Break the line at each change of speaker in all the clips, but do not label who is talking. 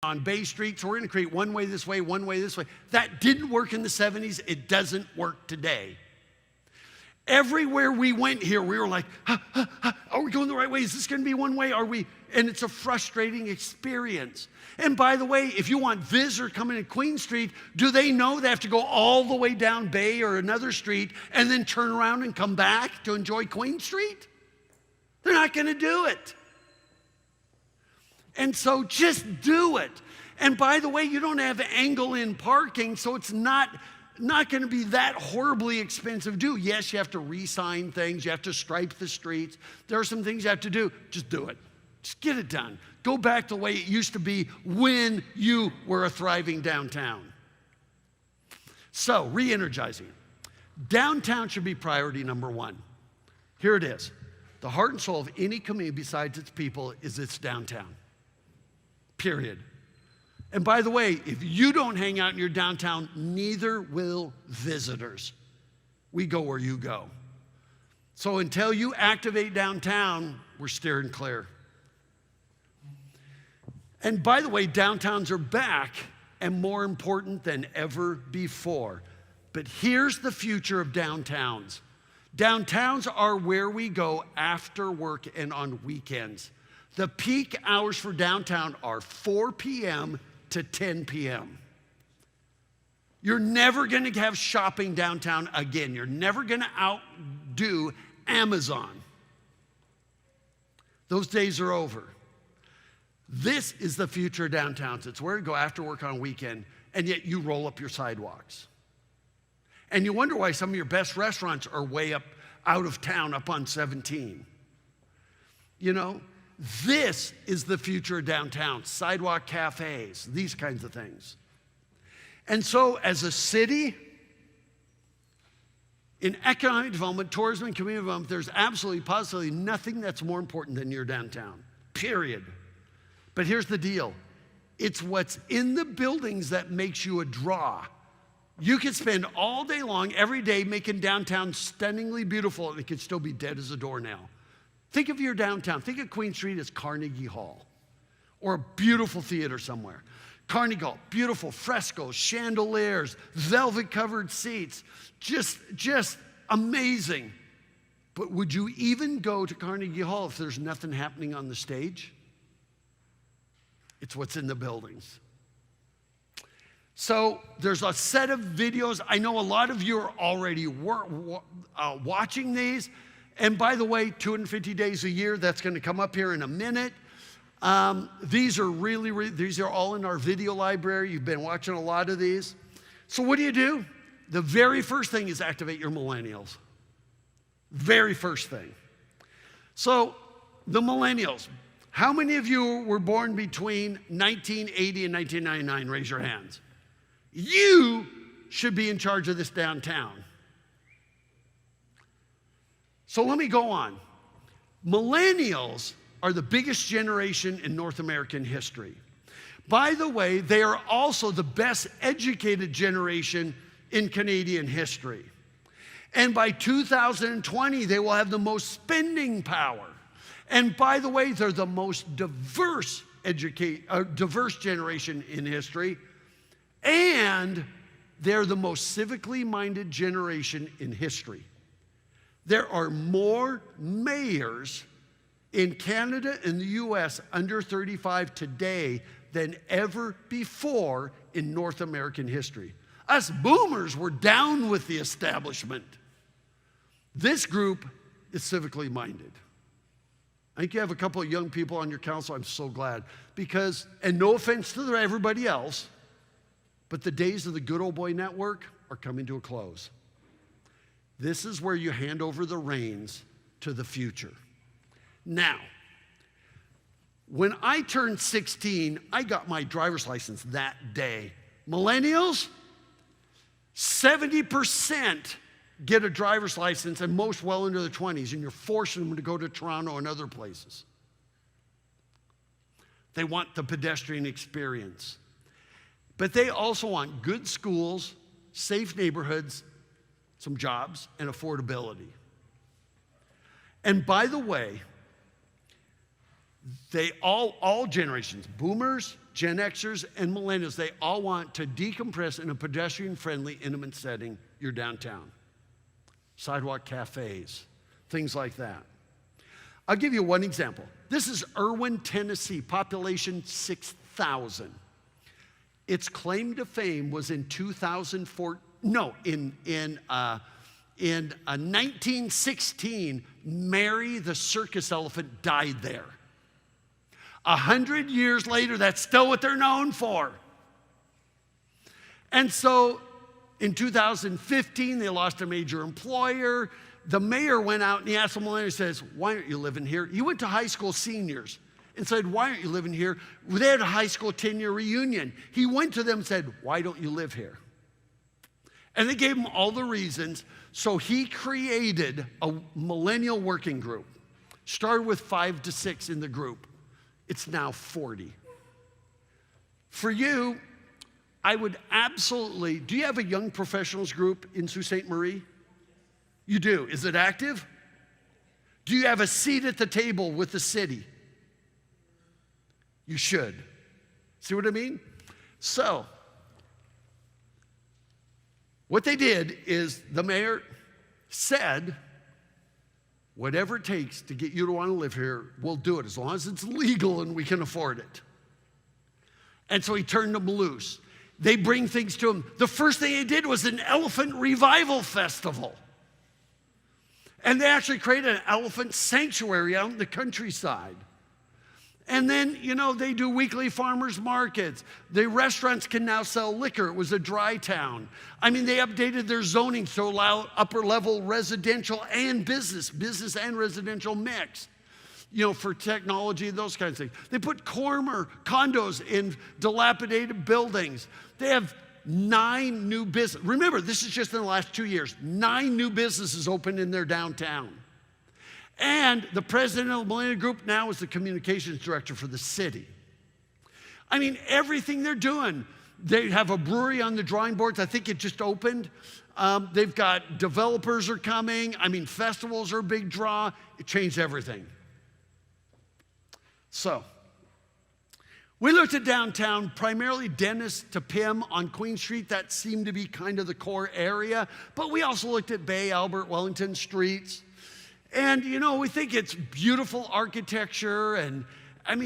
on Bay Street, so we're going to create one way this way, one way this way. That didn't work in the 70s. It doesn't work today. Everywhere we went here, we were like, are we going the right way? Is this going to be one way? Are we? And it's a frustrating experience. And by the way, if you want visitors coming in Queen Street, do they know they have to go all the way down Bay or another street and then turn around and come back to enjoy Queen Street? They're not going to do it. And so just do it. And by the way, you don't have angle-in parking, so it's not going to be that horribly expensive to do. Yes, you have to re-sign things. You have to stripe the streets. There are some things you have to do. Just do it. Just get it done. Go back to the way it used to be when you were a thriving downtown. So, re-energizing. Downtown should be priority number one. Here it is. The heart and soul of any community besides its people is its downtown. Period. And by the way, if you don't hang out in your downtown, neither will visitors. We go where you go. So until you activate downtown, we're steering clear. And by the way, downtowns are back and more important than ever before. But here's the future of downtowns. Downtowns are where we go after work and on weekends. The peak hours for downtown are 4 p.m. to 10 p.m. You're never going to have shopping downtown again. You're never going to outdo Amazon. Those days are over. This is the future of downtowns. It's where you go after work on a weekend, and yet you roll up your sidewalks. And you wonder why some of your best restaurants are way up out of town, up on 17. You know, this is the future of downtown, sidewalk cafes, these kinds of things. And so as a city, in economic development, tourism, and community development, there's absolutely, positively nothing that's more important than your downtown, period. But here's the deal. It's what's in the buildings that makes you a draw. You could spend all day long, every day, making downtown stunningly beautiful, and it could still be dead as a doornail. Think of your downtown. Think of Queen Street as Carnegie Hall or a beautiful theater somewhere. Carnegie Hall, beautiful frescoes, chandeliers, velvet-covered seats, just amazing. But would you even go to Carnegie Hall if there's nothing happening on the stage? It's what's in the buildings. So there's a set of videos. I know a lot of you are already watching these. And by the way, 250 days a year, that's going to come up here in a minute. These are these are all in our video library. You've been watching a lot of these. So what do? The very first thing is activate your millennials. Very first thing. So the millennials. How many of you were born between 1980 and 1999? Raise your hands. You should be in charge of this downtown. So let me go on. Millennials are the biggest generation in North American history. By the way, they are also the best educated generation in Canadian history. And by 2020, they will have the most spending power. And by the way, they're the most diverse generation in history. And they're the most civically minded generation in history. There are more mayors in Canada and the US under 35 today than ever before in North American history. Us boomers were down with the establishment. This group is civically minded. I think you have a couple of young people on your council. I'm so glad. Because, and no offense to everybody else, but the days of the good old boy network are coming to a close. This is where you hand over the reins to the future. Now, when I turned 16, I got my driver's license that day. Millennials, 70% get a driver's license, and most well into their 20s, and you're forcing them to go to Toronto and other places. They want the pedestrian experience. But they also want good schools, safe neighborhoods, some jobs, and affordability. And by the way, they all generations, boomers, Gen Xers, and millennials, they all want to decompress in a pedestrian-friendly, intimate setting, your downtown. Sidewalk cafes, things like that. I'll give you one example. This is Irwin, Tennessee, population 6,000. Its claim to fame was in 2004. No, in 1916, Mary the circus elephant died there. 100 years later, that's still what they're known for. And so in 2015, they lost a major employer. The mayor went out and he asked the millennials, says, why aren't you living here? He went to high school seniors and said, why aren't you living here? They had a high school 10-year reunion. He went to them and said, why don't you live here? And they gave him all the reasons. So he created a millennial working group. Started with 5 to 6 in the group. It's now 40. For you, I would absolutely, do you have a young professionals group in Sault Ste. Marie? You do. Is it active? Do you have a seat at the table with the city? You should. See what I mean? So, what they did is the mayor said, whatever it takes to get you to want to live here, we'll do it as long as it's legal and we can afford it. And so he turned them loose. They bring things to him. The first thing they did was an elephant revival festival. And they actually created an elephant sanctuary out in the countryside. And then, they do weekly farmers markets. The restaurants can now sell liquor. It was a dry town. I mean, they updated their zoning to allow upper level residential and business and residential mix, for technology and those kinds of things. They put Cormer condos in dilapidated buildings. They have 9 new businesses. Remember, this is just in the last 2 years. 9 new businesses opened in their downtown. And the president of the Millennial Group now is the communications director for the city. I mean, everything they're doing. They have a brewery on the drawing boards. I think it just opened. They've got developers are coming. I mean, festivals are a big draw. It changed everything. So, we looked at downtown, primarily Dennis to Pym on Queen Street. That seemed to be kind of the core area. But we also looked at Bay, Albert, Wellington streets. And, we think it's beautiful architecture and,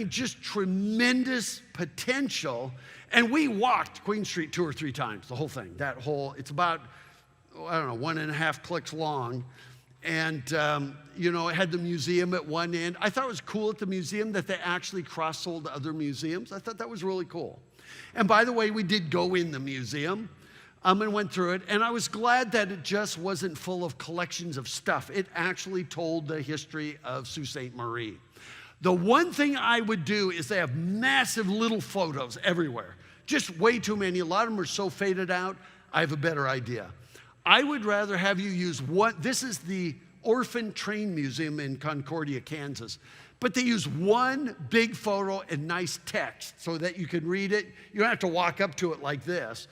just tremendous potential. And we walked Queen Street 2 or 3 times, the whole thing. It's about, 1.5 clicks long. And, it had the museum at one end. I thought it was cool at the museum that they actually cross-sold to other museums. I thought that was really cool. And by the way, we did go in the museum. And went through it, and I was glad that it just wasn't full of collections of stuff. It actually told the history of Sault Ste. Marie. The one thing I would do is they have massive little photos everywhere. Just way too many. A lot of them are so faded out. I have a better idea. I would rather have you use this is the Orphan Train Museum in Concordia, Kansas. But they use one big photo and nice text so that you can read it. You don't have to walk up to it like this.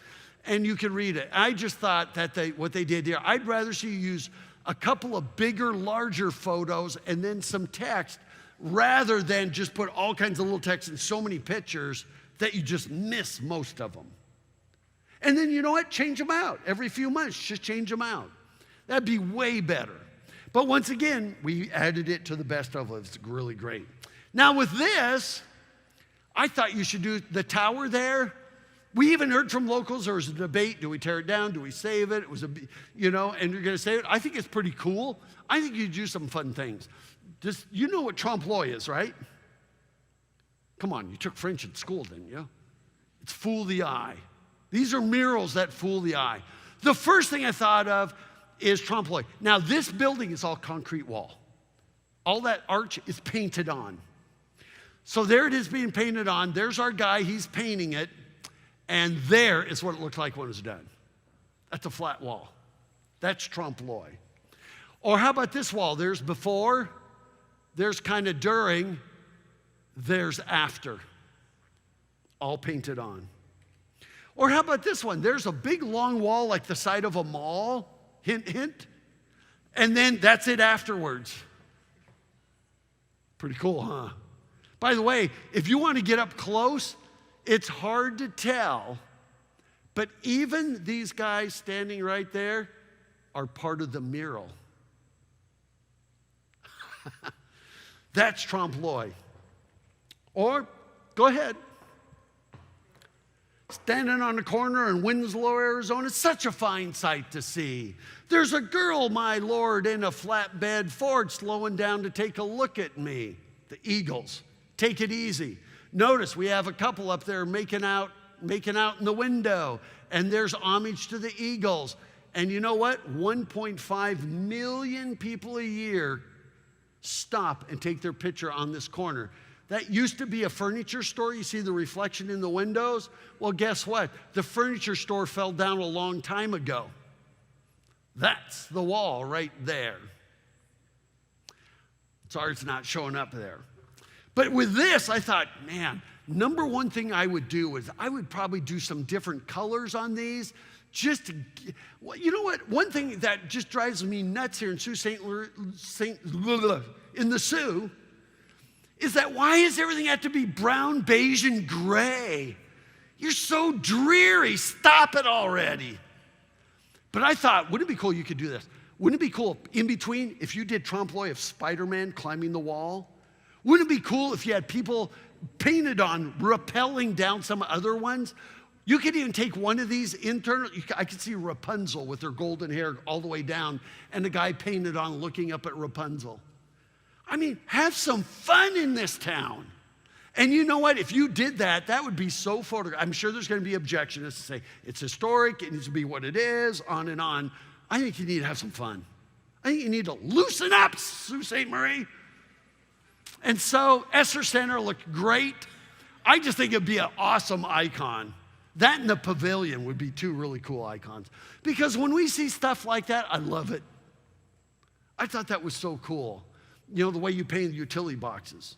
And you can read it. I just thought that what they did here, I'd rather see you use a couple of bigger, larger photos and then some text rather than just put all kinds of little text and so many pictures that you just miss most of them. And then, you know what? Change them out. Every few months, just change them out. That'd be way better. But once again, we added it to the best of it. It's really great. Now with this, I thought you should do the tower there. We even heard from locals, there was a debate, do we tear it down, do we save it? It was and you're gonna save it. I think it's pretty cool. I think you do some fun things. You know what trompe-l'oeil is, right? Come on, you took French in school, didn't you? It's fool the eye. These are murals that fool the eye. The first thing I thought of is trompe-l'oeil. Now this building is all concrete wall. All that arch is painted on. So there it is being painted on. There's our guy, he's painting it. And there is what it looked like when it was done. That's a flat wall. That's trompe-l'oeil. Or how about this wall? There's before, there's kind of during, there's after. All painted on. Or how about this one? There's a big long wall like the side of a mall, hint, hint. And then that's it afterwards. Pretty cool, huh? By the way, if you want to get up close, It's hard to tell, but even these guys standing right there are part of the mural. That's trompe l'oeil. Or, go ahead. Standing on the corner in Winslow, Arizona, it's such a fine sight to see. There's a girl, my Lord, in a flatbed Ford slowing down to take a look at me. The Eagles. Take it easy. Notice we have a couple up there making out in the window. And there's homage to the Eagles. And you know what? 1.5 million people a year stop and take their picture on this corner. That used to be a furniture store. You see the reflection in the windows? Well, guess what? The furniture store fell down a long time ago. That's the wall right there. Sorry it's not showing up there. But with this, I thought, man, number one thing I would do is I would probably do some different colors on these. Just to, you know what? One thing that just drives me nuts here in in the Sioux is that why does everything have to be brown, beige, and gray? You're so dreary. Stop it already. But I thought, wouldn't it be cool you could do this? Wouldn't it be cool in between if you did trompe l'oeil of Spider-Man climbing the wall? Wouldn't it be cool if you had people painted on rappelling down some other ones? You could even take one of these internal. I could see Rapunzel with her golden hair all the way down and the guy painted on looking up at Rapunzel. I mean, have some fun in this town. And you know what? If you did that, that would be so photographic. I'm sure there's going to be objectionists to say, it's historic, it needs to be what it is, on and on. I think you need to have some fun. I think you need to loosen up, Sault Ste. Marie. And so Esser Center looked great. I just think it'd be an awesome icon. That and the pavilion would be two really cool icons. Because when we see stuff like that, I love it. I thought that was so cool. You know, the way you paint the utility boxes.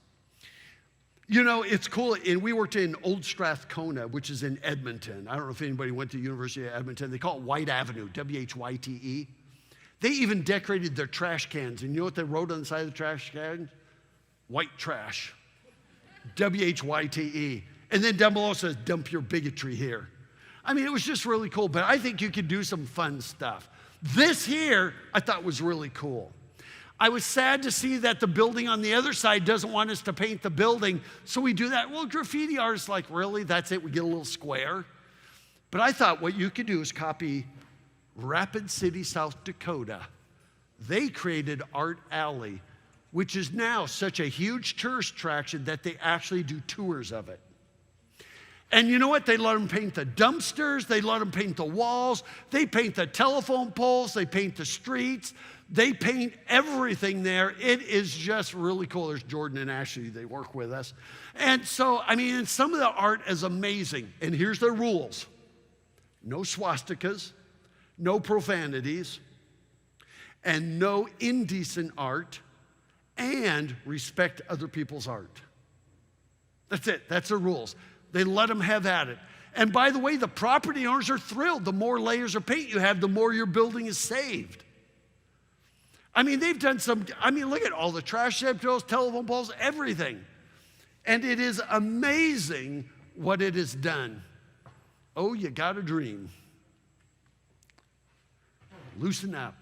You know, it's cool. And we worked in Old Strathcona, which is in Edmonton. I don't know if anybody went to the University of Edmonton. They call it White Avenue, W-H-Y-T-E. They even decorated their trash cans. And you know what they wrote on the side of the trash can? White trash. W-H-Y-T-E. And then down below it says, dump your bigotry here. I mean, it was just really cool. But I think you could do some fun stuff. This here, I thought was really cool. I was sad to see that the building on the other side doesn't want us to paint the building, so we do that. Well, graffiti artists like, really? That's it? We get a little square? But I thought what you could do is copy Rapid City, South Dakota. They created Art Alley, which is now such a huge tourist attraction that they actually do tours of it. And you know what? They let them paint the dumpsters. They let them paint the walls. They paint the telephone poles. They paint the streets. They paint everything there. It is just really cool. There's Jordan and Ashley. They work with us. And so, I mean, some of the art is amazing. And here's their rules. No swastikas, no profanities, and no indecent art, and respect other people's art. That's it. That's the rules. They let them have at it. And by the way, the property owners are thrilled. The more layers of paint you have, the more your building is saved. I mean, they've done some, look at all the trash shelves, telephone poles, everything. And it is amazing what it has done. Oh, you got a dream. Loosen up.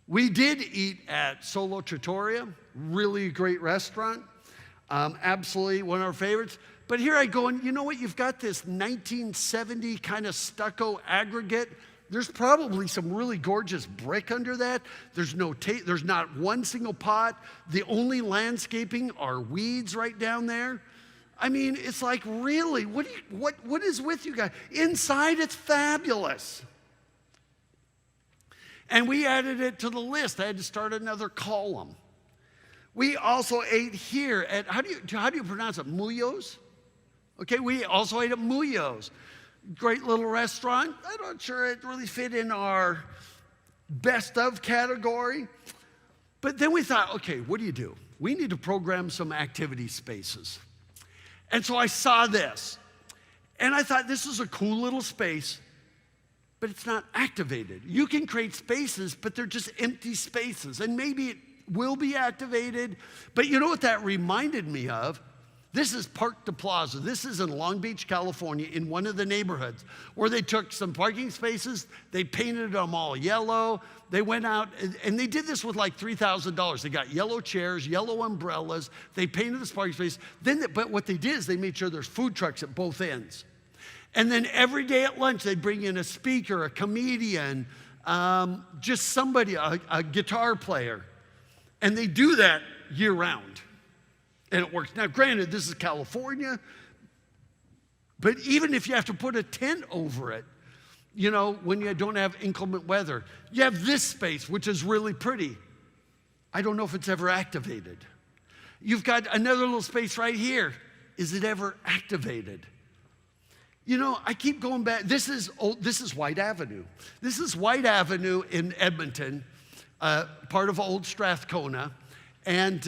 We did eat at Solo Trattoria, really great restaurant. Absolutely one of our favorites. But here I go, and you know what? You've got this 1970 kind of stucco aggregate. There's probably some really gorgeous brick under that. There's not one single pot. The only landscaping are weeds right down there. I mean, it's like, really, what is with you guys? Inside, it's fabulous. And we added it to the list. I had to start another column. We also ate here at, how do you pronounce it? Muyo's? Okay, we also ate at Muyo's. Great little restaurant. I'm not sure it really fit in our best of category. But then we thought, okay, what do? We need to program some activity spaces. And so I saw this. And I thought, this is a cool little space, but it's not activated. You can create spaces, but they're just empty spaces. And maybe it will be activated. But you know what that reminded me of? This is Park de Plaza. This is in Long Beach, California, in one of the neighborhoods where they took some parking spaces, they painted them all yellow. They went out, and they did this with like $3,000. They got yellow chairs, yellow umbrellas. They painted this parking space. But what they did is they made sure there's food trucks at both ends. And then every day at lunch, they'd bring in a speaker, a comedian, just somebody, a guitar player. And they do that year round. And it works. Now, granted, this is California, but even if you have to put a tent over it, you know, when you don't have inclement weather, you have this space, which is really pretty. I don't know if it's ever activated. You've got another little space right here. Is it ever activated? You know, I keep going back. This is White Avenue. This is White Avenue in Edmonton, part of Old Strathcona. And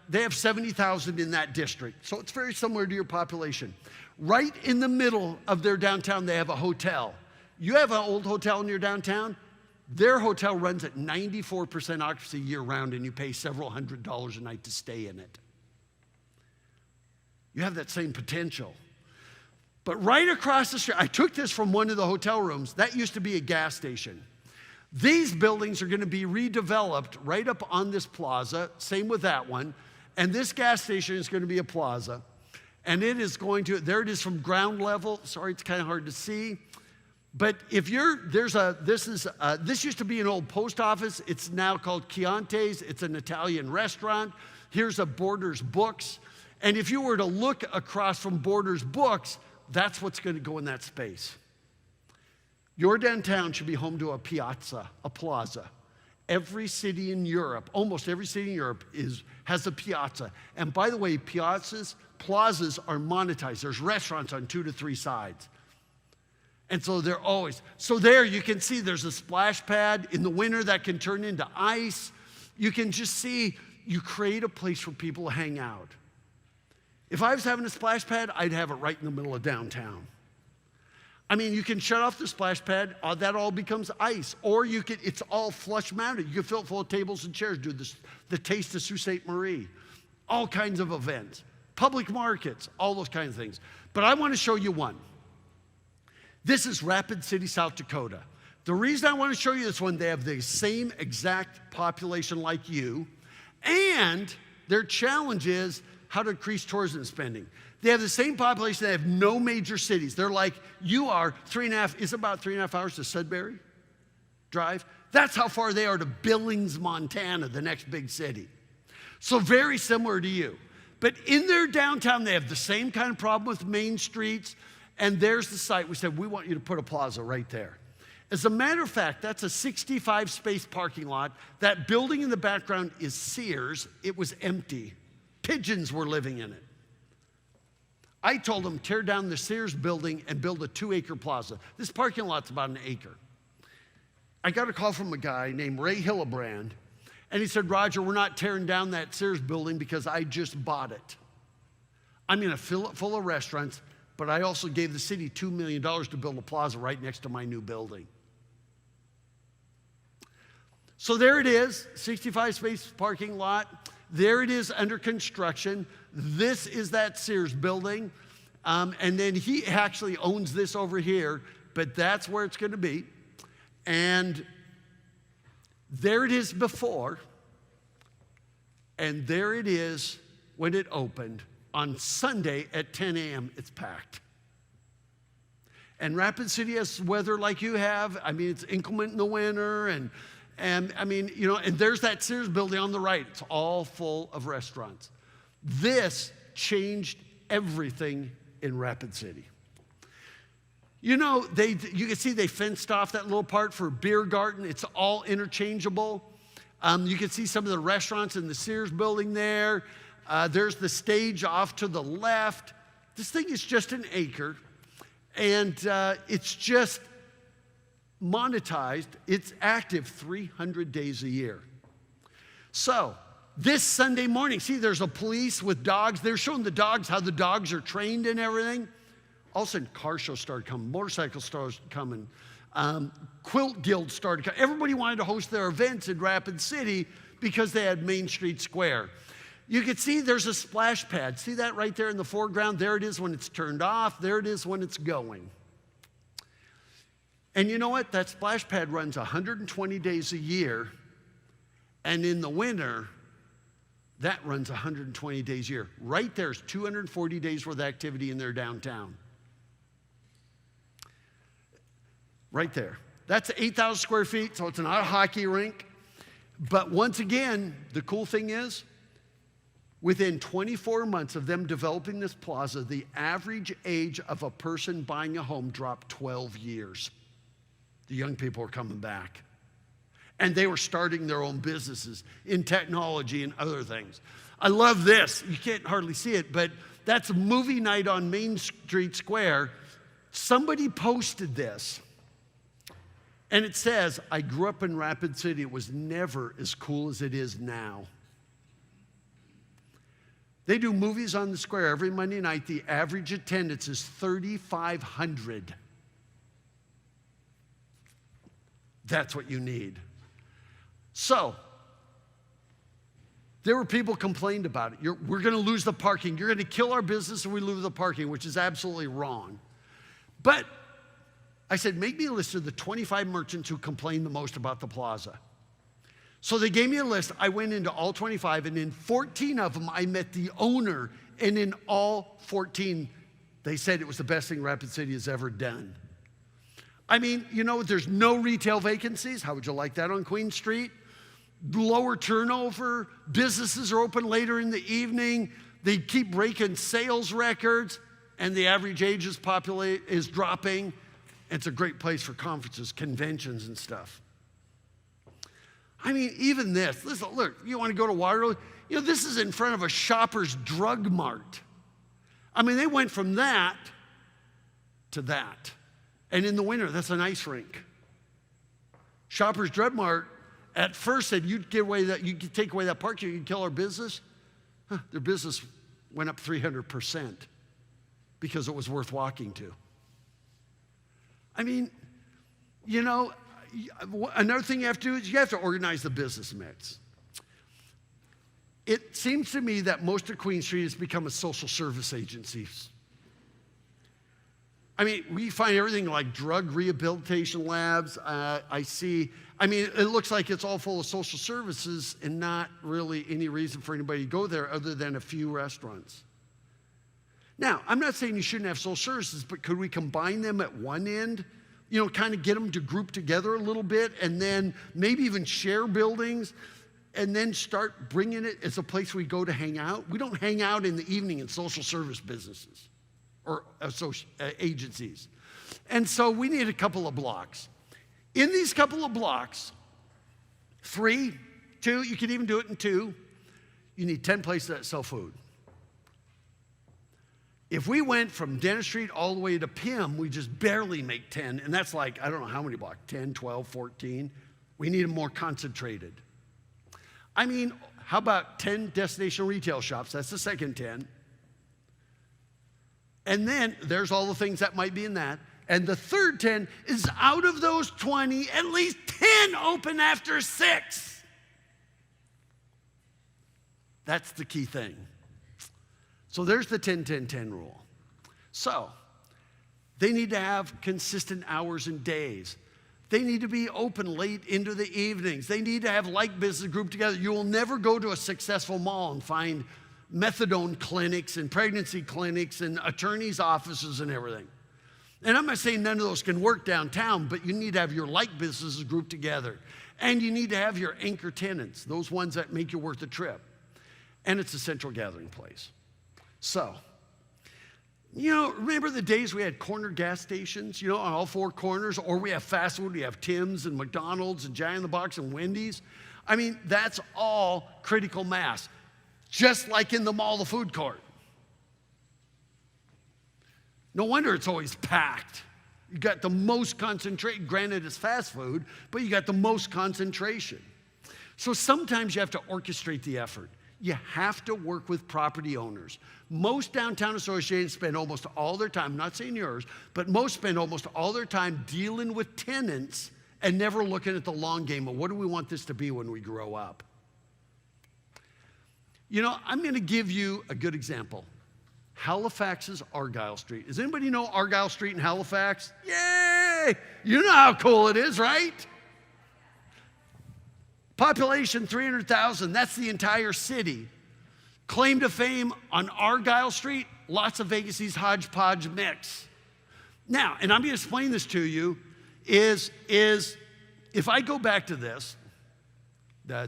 they have 70,000 in that district. So it's very similar to your population. Right in the middle of their downtown, they have a hotel. You have an old hotel in your downtown, their hotel runs at 94% occupancy year round, and you pay several $100s a night to stay in it. You have that same potential. But right across the street, I took this from one of the hotel rooms. That used to be a gas station. These buildings are going to be redeveloped right up on this plaza, same with that one. And this gas station is going to be a plaza. And it is going to, there it is from ground level. Sorry, it's kind of hard to see. But if this used to be an old post office. It's now called Chianti's. It's an Italian restaurant. Here's a Borders Books. And if you were to look across from Borders Books, that's what's going to go in that space. Your downtown should be home to a piazza, a plaza. Every city in Europe, almost every city in Europe has a piazza. And by the way, plazas are monetized. There's restaurants on 2 to 3 sides. And so they're always, so there you can see there's a splash pad. In the winter that can turn into ice. You can just see, you create a place for people to hang out. If I was having a splash pad, I'd have it right in the middle of downtown. I mean, you can shut off the splash pad, that all becomes ice. Or it's all flush mounted. You can fill it full of tables and chairs, do the Taste of Sault Ste. Marie, all kinds of events, public markets, all those kinds of things. But I want to show you one. This is Rapid City, South Dakota. The reason I want to show you this one, they have the same exact population like you, and their challenge is how to increase tourism spending. They have the same population. They have no major cities. They're like you are. It's about 3.5 hours to Sudbury Drive. That's how far they are to Billings, Montana, the next big city. So very similar to you. But in their downtown, they have the same kind of problem with main streets. And there's the site. We said, we want you to put a plaza right there. As a matter of fact, that's a 65-space parking lot. That building in the background is Sears. It was empty. Pigeons were living in it. I told them, tear down the Sears building and build a 2-acre plaza. This parking lot's about 1 acre. I got a call from a guy named Ray Hillebrand, and he said, Roger, we're not tearing down that Sears building because I just bought it. I'm going to fill it full of restaurants, but I also gave the city $2 million to build a plaza right next to my new building. So there it is, 65-space parking lot. There it is under construction. This is that Sears building. And then he actually owns this over here, but that's where it's going to be. And there it is before. And there it is when it opened. On Sunday at 10 a.m., it's packed. And Rapid City has weather like you have. I mean, it's inclement in the winter. And I mean, you know, and there's that Sears building on the right. It's all full of restaurants. This changed everything in Rapid City. You know, you can see they fenced off that little part for beer garden. It's all interchangeable. You can see some of the restaurants in the Sears building there. There's the stage off to the left. This thing is just 1 acre, and it's just monetized. It's active 300 days a year. So this Sunday morning, see, there's a police with dogs. They're showing the dogs how the dogs are trained and everything. All of a sudden, car shows started coming, motorcycle stores coming, quilt guilds started coming. Everybody wanted to host their events in Rapid City because they had Main Street Square. You can see there's a splash pad. See that right there in the foreground? There it is when it's turned off. There it is when it's going. And you know what? That splash pad runs 120 days a year. And in the winter, that runs 120 days a year. Right there's 240 days worth of activity in their downtown. Right there. That's 8,000 square feet, so it's not a hockey rink. But once again, the cool thing is, within 24 months of them developing this plaza, the average age of a person buying a home dropped 12 years. The young people are coming back. And they were starting their own businesses in technology and other things. I love this. You can't hardly see it, but that's a movie night on Main Street Square. Somebody posted this. And it says, I grew up in Rapid City. It was never as cool as it is now. They do movies on the square every Monday night. The average attendance is 3,500. That's what you need. So, there were people complained about it. We're going to lose the parking. You're going to kill our business if we lose the parking, which is absolutely wrong. But I said, make me a list of the 25 merchants who complained the most about the plaza. So they gave me a list. I went into all 25, and in 14 of them, I met the owner. And in all 14, they said it was the best thing Rapid City has ever done. I mean, you know, there's no retail vacancies. How would you like that on Queen Street? Lower turnover. Businesses are open later in the evening. They keep breaking sales records, and the average age is dropping. It's a great place for conferences, conventions, and stuff. I mean, even this. Listen, look, you want to go to Waterloo? You know, this is in front of a Shoppers Drug Mart. I mean, they went from that to that. And in the winter, that's an ice rink. Shoppers Drug Mart at first said, you'd take away that parking, you'd kill our business. Their business went up 300% because it was worth walking to. I mean, you know, another thing you have to do is you have to organize the business mix. It seems to me that most of Queen Street has become a social service agency. I mean, we find everything like drug rehabilitation labs. It looks like it's all full of social services and not really any reason for anybody to go there other than a few restaurants. Now, I'm not saying you shouldn't have social services, but could we combine them at one end? You know, kind of get them to group together a little bit and then maybe even share buildings and then start bringing it as a place we go to hang out. We don't hang out in the evening in social service businesses or agencies. And so we need a couple of blocks. In these couple of blocks, 3, 2, you can even do it in 2, you need 10 places that sell food. If we went from Dennis Street all the way to Pym, we just barely make 10, and that's like, I don't know how many blocks, 10, 12, 14. We need them more concentrated. I mean, how about 10 destination retail shops? That's the second 10. And then there's all the things that might be in that. And the third 10 is out of those 20, at least 10 open after 6. That's the key thing. So there's the 10-10-10 rule. So they need to have consistent hours and days. They need to be open late into the evenings. They need to have like business grouped together. You will never go to a successful mall and find methadone clinics and pregnancy clinics and attorneys' offices and everything. And I'm not saying none of those can work downtown, but you need to have your like businesses grouped together. And you need to have your anchor tenants, those ones that make you worth the trip. And it's a central gathering place. So, you know, remember the days we had corner gas stations, you know, on all 4 corners? Or we have fast food, we have Tim's and McDonald's and Jack in the Box and Wendy's. I mean, that's all critical mass. Just like in the mall, the food court. No wonder it's always packed. You got the most concentration. Granted, it's fast food, but you got the most concentration. So sometimes you have to orchestrate the effort. You have to work with property owners. Most downtown associations spend almost all their time, I'm not saying yours, but most spend almost all their time dealing with tenants and never looking at the long game of what do we want this to be when we grow up. You know, I'm going to give you a good example. Halifax's Argyle Street. Does anybody know Argyle Street in Halifax? Yay! You know how cool it is, right? Population 300,000. That's the entire city. Claim to fame on Argyle Street, lots of Vegas' hodgepodge mix. Now, and I'm going to explain this to you, is if I go back to this, I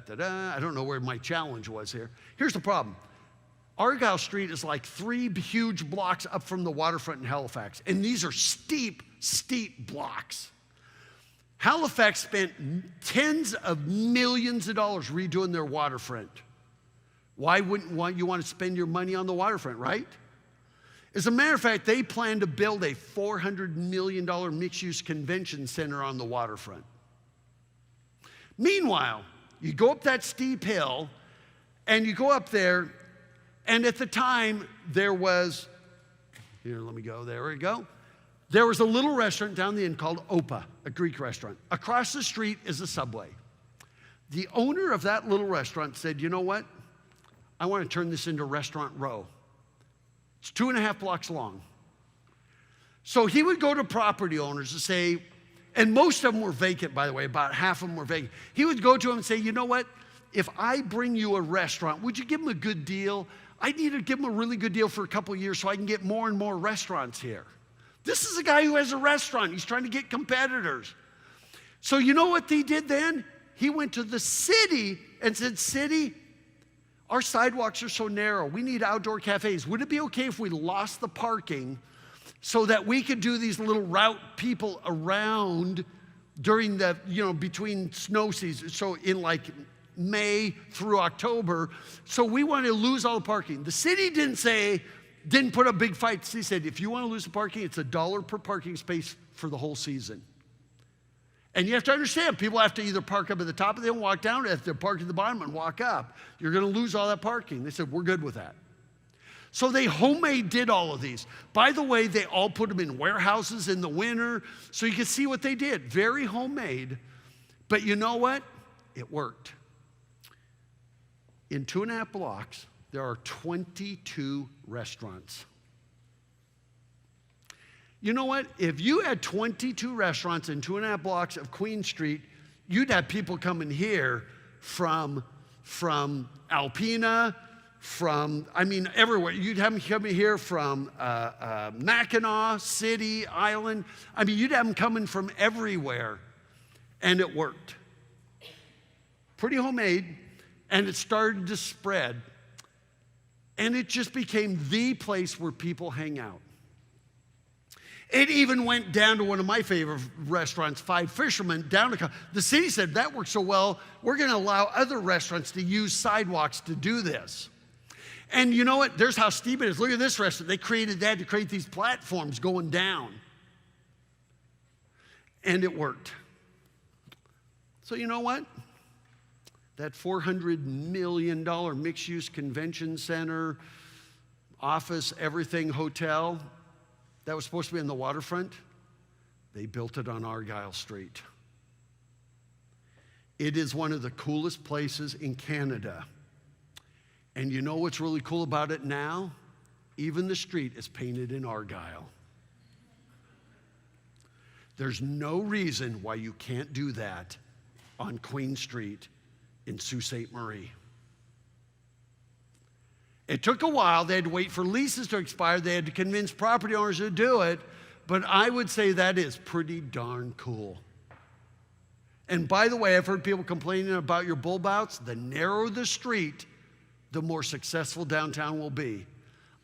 don't know where my challenge was here. Here's the problem. Argyle Street is like 3 huge blocks up from the waterfront in Halifax, and these are steep, steep blocks. Halifax spent tens of millions of dollars redoing their waterfront. Why wouldn't you want to spend your money on the waterfront, right? As a matter of fact, they plan to build a $400 million mixed-use convention center on the waterfront. Meanwhile, you go up that steep hill, and you go up there, and at the time, there was, here, let me go, there we go. There was a little restaurant down the end called Opa, a Greek restaurant. Across the street is a Subway. The owner of that little restaurant said, you know what? I want to turn this into Restaurant Row. It's 2.5 blocks long. So he would go to property owners and say, and most of them were vacant, by the way, about half of them were vacant. He would go to them and say, you know what? If I bring you a restaurant, would you give them a good deal? I need to give them a really good deal for a couple of years so I can get more and more restaurants here. This is a guy who has a restaurant. He's trying to get competitors. So you know what he did then? He went to the city and said, city, our sidewalks are so narrow. We need outdoor cafes. Would it be okay if we lost the parking so that we could do these little route people around during the, between snow seasons, so in like May through October, so we want to lose all the parking. The city didn't put up big fights. He said, if you want to lose the parking, it's $1 per parking space for the whole season. And you have to understand, people have to either park up at the top and then walk down, or if they're parked at the bottom and walk up. You're going to lose all that parking. They said, we're good with that. So they homemade did all of these. By the way, they all put them in warehouses in the winter, so you can see what they did. Very homemade. But you know what? It worked. In 2.5 blocks, there are 22 restaurants. You know what? If you had 22 restaurants in 2.5 blocks of Queen Street, you'd have people coming here from Alpena, everywhere. You'd have them coming here from Mackinac City, Island. You'd have them coming from everywhere, and it worked. Pretty homemade, and it started to spread, and it just became the place where people hang out. It even went down to one of my favorite restaurants, Five Fishermen, down to the city said, that works so well, we're going to allow other restaurants to use sidewalks to do this. And you know what? There's how steep it is. Look at this restaurant. They created that to create these platforms going down. And it worked. So you know what? That $400 million mixed-use convention center, office, everything, hotel, that was supposed to be on the waterfront, they built it on Argyle Street. It is one of the coolest places in Canada. And you know what's really cool about it now? Even the street is painted in Argyle. There's no reason why you can't do that on Queen Street in Sault Ste. Marie. It took a while. They had to wait for leases to expire. They had to convince property owners to do it. But I would say that is pretty darn cool. And by the way, I've heard people complaining about your bull bouts. The narrower the street, the more successful downtown will be.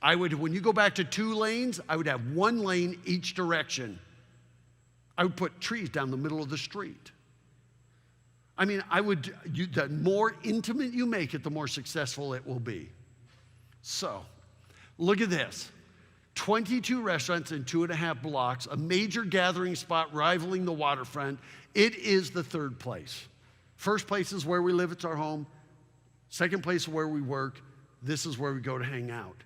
When you go back to 2 lanes, I would have 1 lane each direction. I would put trees down the middle of the street. The more intimate you make it, the more successful it will be. So, look at this. 22 restaurants in 2.5 blocks, a major gathering spot rivaling the waterfront. It is the 3rd place. First place is where we live, it's our home. Second place is where we work. This is where we go to hang out.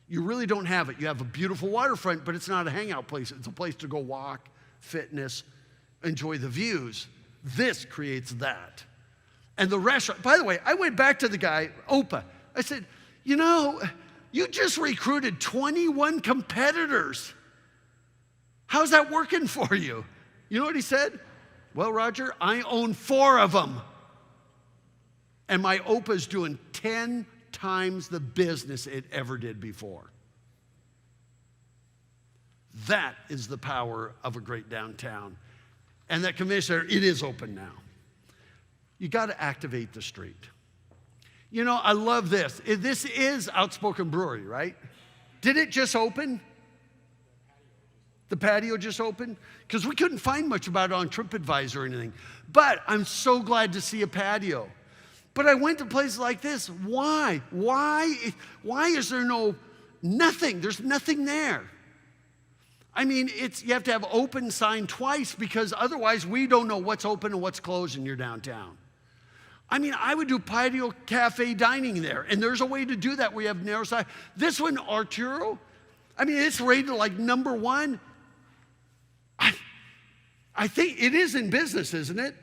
You really don't have it. You have a beautiful waterfront, but it's not a hangout place. It's a place to go walk, fitness, enjoy the views. This creates that. And the restaurant, by the way, I went back to the guy, Opa. I said, you know, you just recruited 21 competitors. How's that working for you? You know what he said? Well, Roger, I own 4 of them. And my OPA's doing 10 times the business it ever did before. That is the power of a great downtown. And that convention center, it is open now. You got to activate the street. You know, I love this. This is Outspoken Brewery, right? Did it just open? The patio just opened? Because we couldn't find much about it on TripAdvisor or anything. But I'm so glad to see a patio. But I went to places like this. Why? Why is there nothing? There's nothing there. I mean, you have to have open sign twice because otherwise we don't know what's open and what's closed in your downtown. I mean, I would do patio cafe dining there, and there's a way to do that. We have narrow side. This one, Arturo, I mean, it's rated like number 1. I think it is in business, isn't it?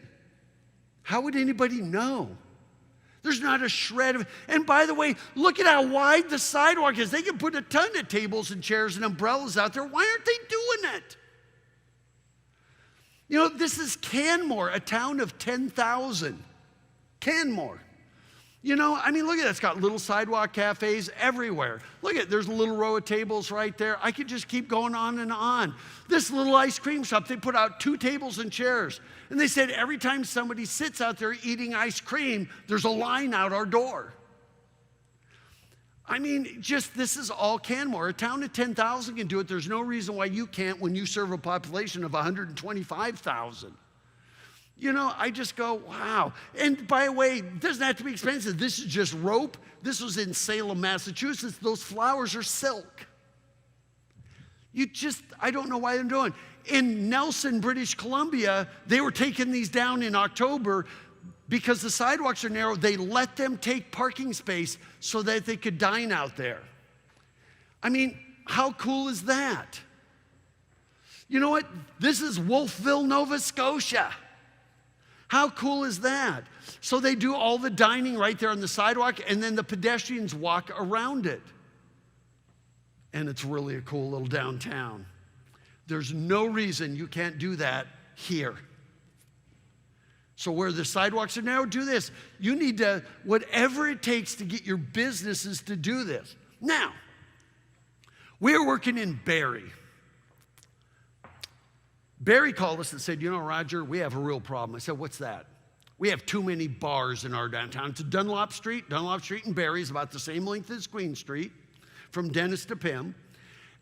How would anybody know? There's not a shred of it. And by the way, look at how wide the sidewalk is. They can put a ton of tables and chairs and umbrellas out there. Why aren't they doing it? You know, this is Canmore, a town of 10,000. Canmore. You know, I mean, look at that. It's got little sidewalk cafes everywhere. Look at it. There's a little row of tables right there. I could just keep going on and on. This little ice cream shop, they put out 2 tables and chairs. And they said every time somebody sits out there eating ice cream, there's a line out our door. I mean, this is all Canmore. A town of 10,000 can do it. There's no reason why you can't when you serve a population of 125,000. You know, I just go, wow. And by the way, it doesn't have to be expensive. This is just rope. This was in Salem, Massachusetts. Those flowers are silk. I don't know why they're doing. In Nelson, British Columbia, they were taking these down in October because the sidewalks are narrow. They let them take parking space so that they could dine out there. I mean, how cool is that? You know what? This is Wolfville, Nova Scotia. How cool is that? So they do all the dining right there on the sidewalk, and then the pedestrians walk around it. And it's really a cool little downtown. There's no reason you can't do that here. So where the sidewalks are narrow, do this. You need to, whatever it takes to get your businesses to do this. Now, we're working in Barrie. Barrie called us and said, you know, Roger, we have a real problem. I said, what's that? We have too many bars in our downtown. It's Dunlop Street. Dunlop Street in Barrie is about the same length as Queen Street, from Dennis to Pym.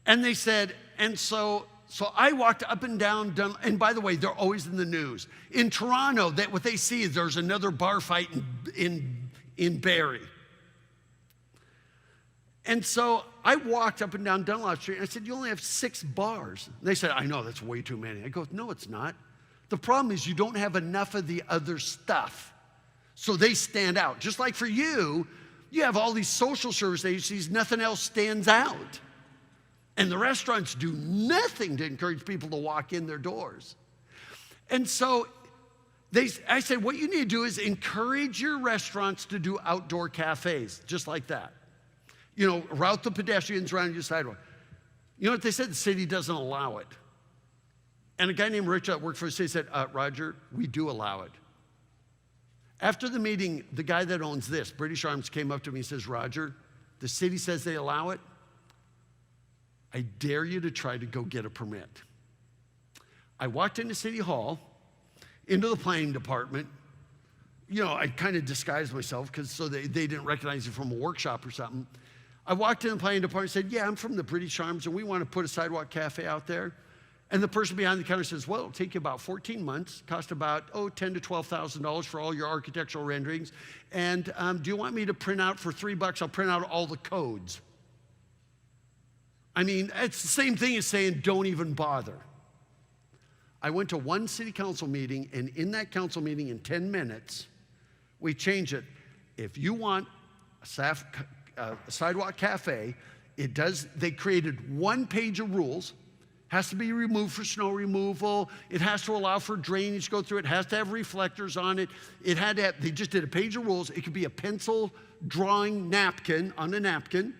And they said, and so I walked up and down, and by the way, they're always in the news. In Toronto, what they see is there's another bar fight in Barrie. And so I walked up and down Dunlop Street, and I said, you only have 6 bars. And they said, I know, that's way too many. I go, no, it's not. The problem is you don't have enough of the other stuff. So they stand out. Just like for you, you have all these social service agencies, nothing else stands out. And the restaurants do nothing to encourage people to walk in their doors. And so I said, what you need to do is encourage your restaurants to do outdoor cafes, just like that. You know, route the pedestrians around your sidewalk. You know what they said? The city doesn't allow it. And a guy named Rich that worked for the city said, Roger, we do allow it. After the meeting, the guy that owns this, British Arms, came up to me and says, Roger, the city says they allow it. I dare you to try to go get a permit. I walked into City Hall, into the planning department. You know, I kind of disguised myself so they didn't recognize it from a workshop or something. I walked in the planning department and said, yeah, I'm from the British Arms, and we want to put a sidewalk cafe out there. And the person behind the counter says, well, it'll take you about 14 months, cost about, $10,000 to $12,000 for all your architectural renderings. And do you want me to print out for $3? I'll print out all the codes. I mean, it's the same thing as saying, don't even bother. I went to one city council meeting, and in that council meeting, in 10 minutes, we changed it. If you want a sidewalk cafe, they created one page of rules, Has to be removed for snow removal. It has to allow for drainage to go through it. It has to have reflectors on it. It had to have, they just did a page of rules. It could be a pencil drawing napkin on a napkin.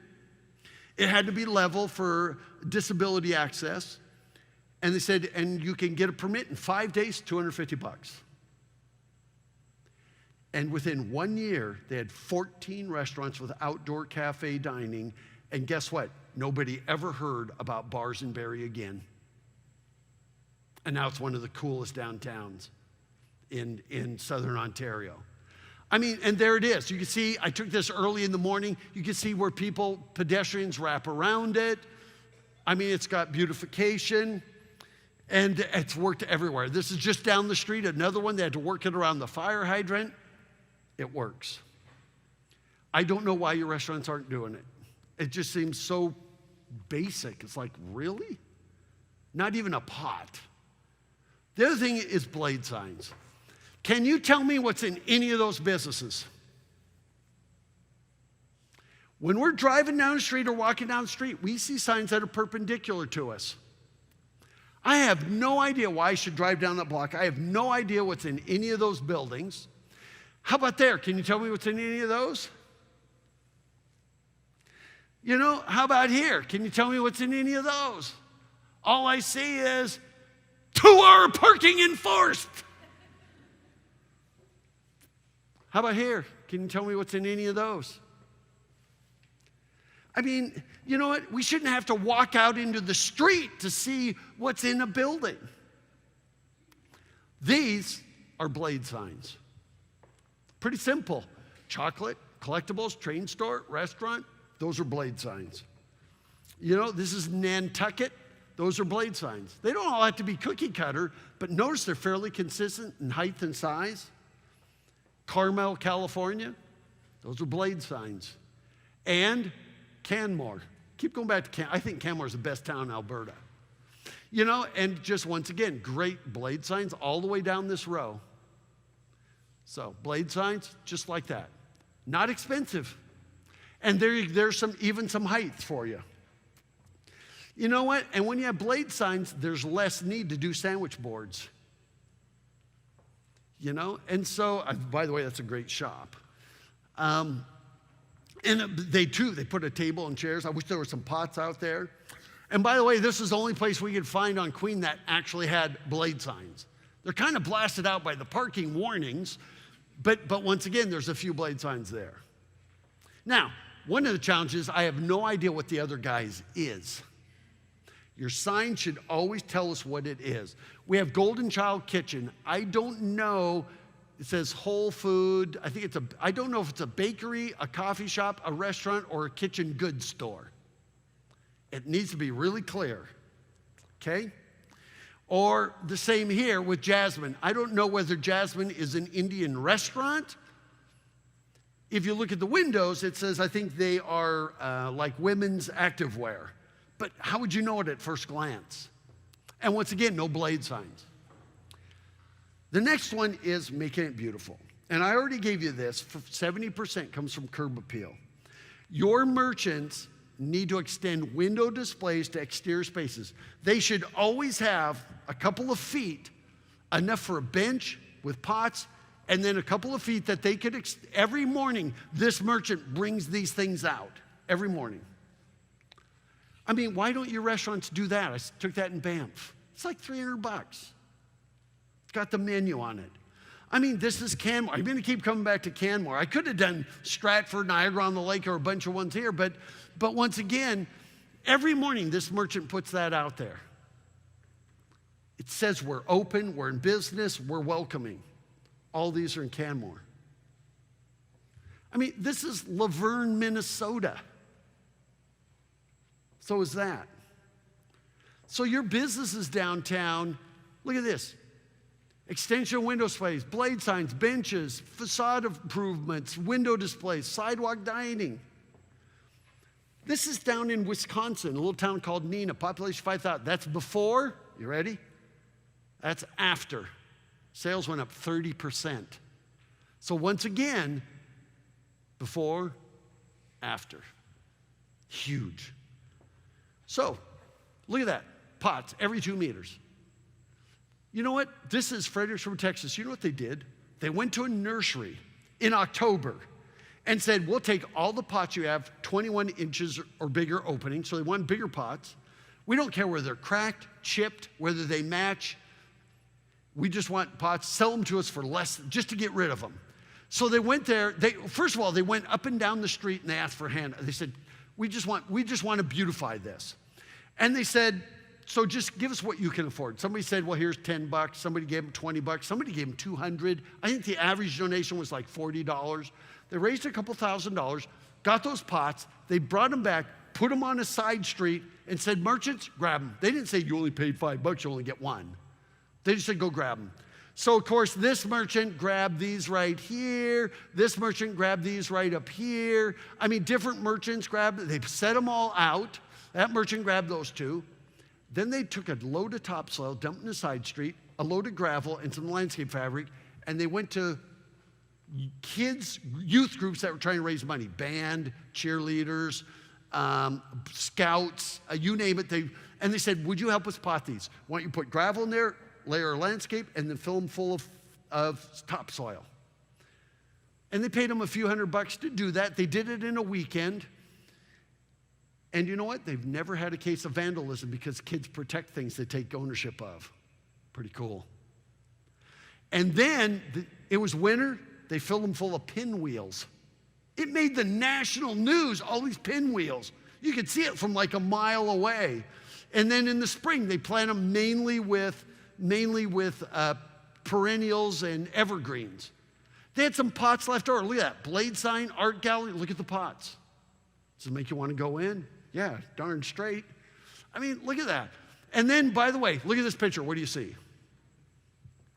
It had to be level for disability access. And they said, and you can get a permit in 5 days, $250. And within 1 year, they had 14 restaurants with outdoor cafe dining. And guess what? Nobody ever heard about Bars and Berry again. And now it's one of the coolest downtowns in southern Ontario. I mean, and there it is. You can see, I took this early in the morning. You can see where pedestrians wrap around it. I mean, it's got beautification. And it's worked everywhere. This is just down the street. Another one, they had to work it around the fire hydrant. It works. I don't know why your restaurants aren't doing it. It just seems so basic. It's like, really? Not even a pot. The other thing is blade signs. Can you tell me what's in any of those businesses? When we're driving down the street or walking down the street, we see signs that are perpendicular to us. I have no idea why I should drive down that block. I have no idea what's in any of those buildings. How about there? Can you tell me what's in any of those? You know, how about here? Can you tell me what's in any of those? All I see is 2-hour parking enforced. How about here? Can you tell me what's in any of those? I mean, you know what? We shouldn't have to walk out into the street to see what's in a building. These are blade signs. Pretty simple. Chocolate, collectibles, train store, restaurant, those are blade signs. You know, this is Nantucket. Those are blade signs. They don't all have to be cookie cutter, but notice they're fairly consistent in height and size. Carmel, California, those are blade signs. And Canmore. Keep going back to Canmore. I think Canmore is the best town in Alberta. You know, and just once again, great blade signs all the way down this row. So blade signs, just like that. Not expensive. And there's even some height for you. You know what? And when you have blade signs, there's less need to do sandwich boards. You know? And so, by the way, that's a great shop. And they put a table and chairs. I wish there were some pots out there. And by the way, this is the only place we could find on Queen that actually had blade signs. They're kind of blasted out by the parking warnings, but once again, there's a few blade signs there. Now, one of the challenges, I have no idea what the other guy's is. Your sign should always tell us what it is. We have Golden Child Kitchen. I don't know. It says Whole Food. I don't know if it's a bakery, a coffee shop, a restaurant, or a kitchen goods store. It needs to be really clear, okay? Or the same here with Jasmine. I don't know whether Jasmine is an Indian restaurant. If you look at the windows, it says, I think they are like women's activewear. But how would you know it at first glance? And once again, no blade signs. The next one is making it beautiful. And I already gave you this. 70% comes from curb appeal. Your merchants need to extend window displays to exterior spaces. They should always have a couple of feet, enough for a bench with pots, and then a couple of feet that they could, every morning, this merchant brings these things out. Every morning. I mean, why don't your restaurants do that? I took that in Banff. It's like $300. It's got the menu on it. I mean, this is Canmore. I'm going to keep coming back to Canmore. I could have done Stratford, Niagara-on-the-Lake, or a bunch of ones here, but once again, every morning this merchant puts that out there. It says we're open, we're in business, we're welcoming. All these are in Canmore. I mean, this is Laverne, Minnesota. So is that. So your business is downtown. Look at this. Extension window displays, blade signs, benches, facade improvements, window displays, sidewalk dining. This is down in Wisconsin, a little town called Neenah, population 5,000. That's before, you ready? That's after. Sales went up 30%. So once again, before, after. Huge. So, look at that. pots every 2 meters. You know what? This is Fredericksburg, Texas. You know what they did? They went to a nursery in October and said, we'll take all the pots you have, 21 inches or bigger opening. So they want bigger pots. We don't care whether they're cracked, chipped, whether they match. We just want pots, sell them to us for less, just to get rid of them. So they went there. First of all, they went up and down the street and they asked for a hand. They said, we just want to beautify this. And they said, so just give us what you can afford. Somebody said, well, here's $10. Somebody gave them $20. Somebody gave them $200. I think the average donation was like $40. They raised a couple $1,000, got those pots. They brought them back, put them on a side street, and said, merchants, grab them. They didn't say you only paid $5, you only get one. They just said, go grab them. So, of course, this merchant grabbed these right here. This merchant grabbed these right up here. I mean, different merchants grabbed it. They set them all out. That merchant grabbed those two. Then they took a load of topsoil, dumped in the side street, a load of gravel, and some landscape fabric, and they went to kids, youth groups that were trying to raise money, band, cheerleaders, scouts, you name it. And they said, would you help us pot these? Why don't you put gravel in there, layer of landscape, and then fill them full of topsoil. And they paid them a few $100 to do that. They did it in a weekend. And you know what? They've never had a case of vandalism because kids protect things they take ownership of. Pretty cool. And then it was winter. They filled them full of pinwheels. It made the national news, all these pinwheels. You could see it from like a mile away. And then in the spring, they plant them mainly with perennials and evergreens. They had some pots left over. Look at that. Blade sign, art gallery. Look at the pots. Does it make you want to go in? Yeah, darn straight. I mean, look at that. And then, by the way, look at this picture. What do you see?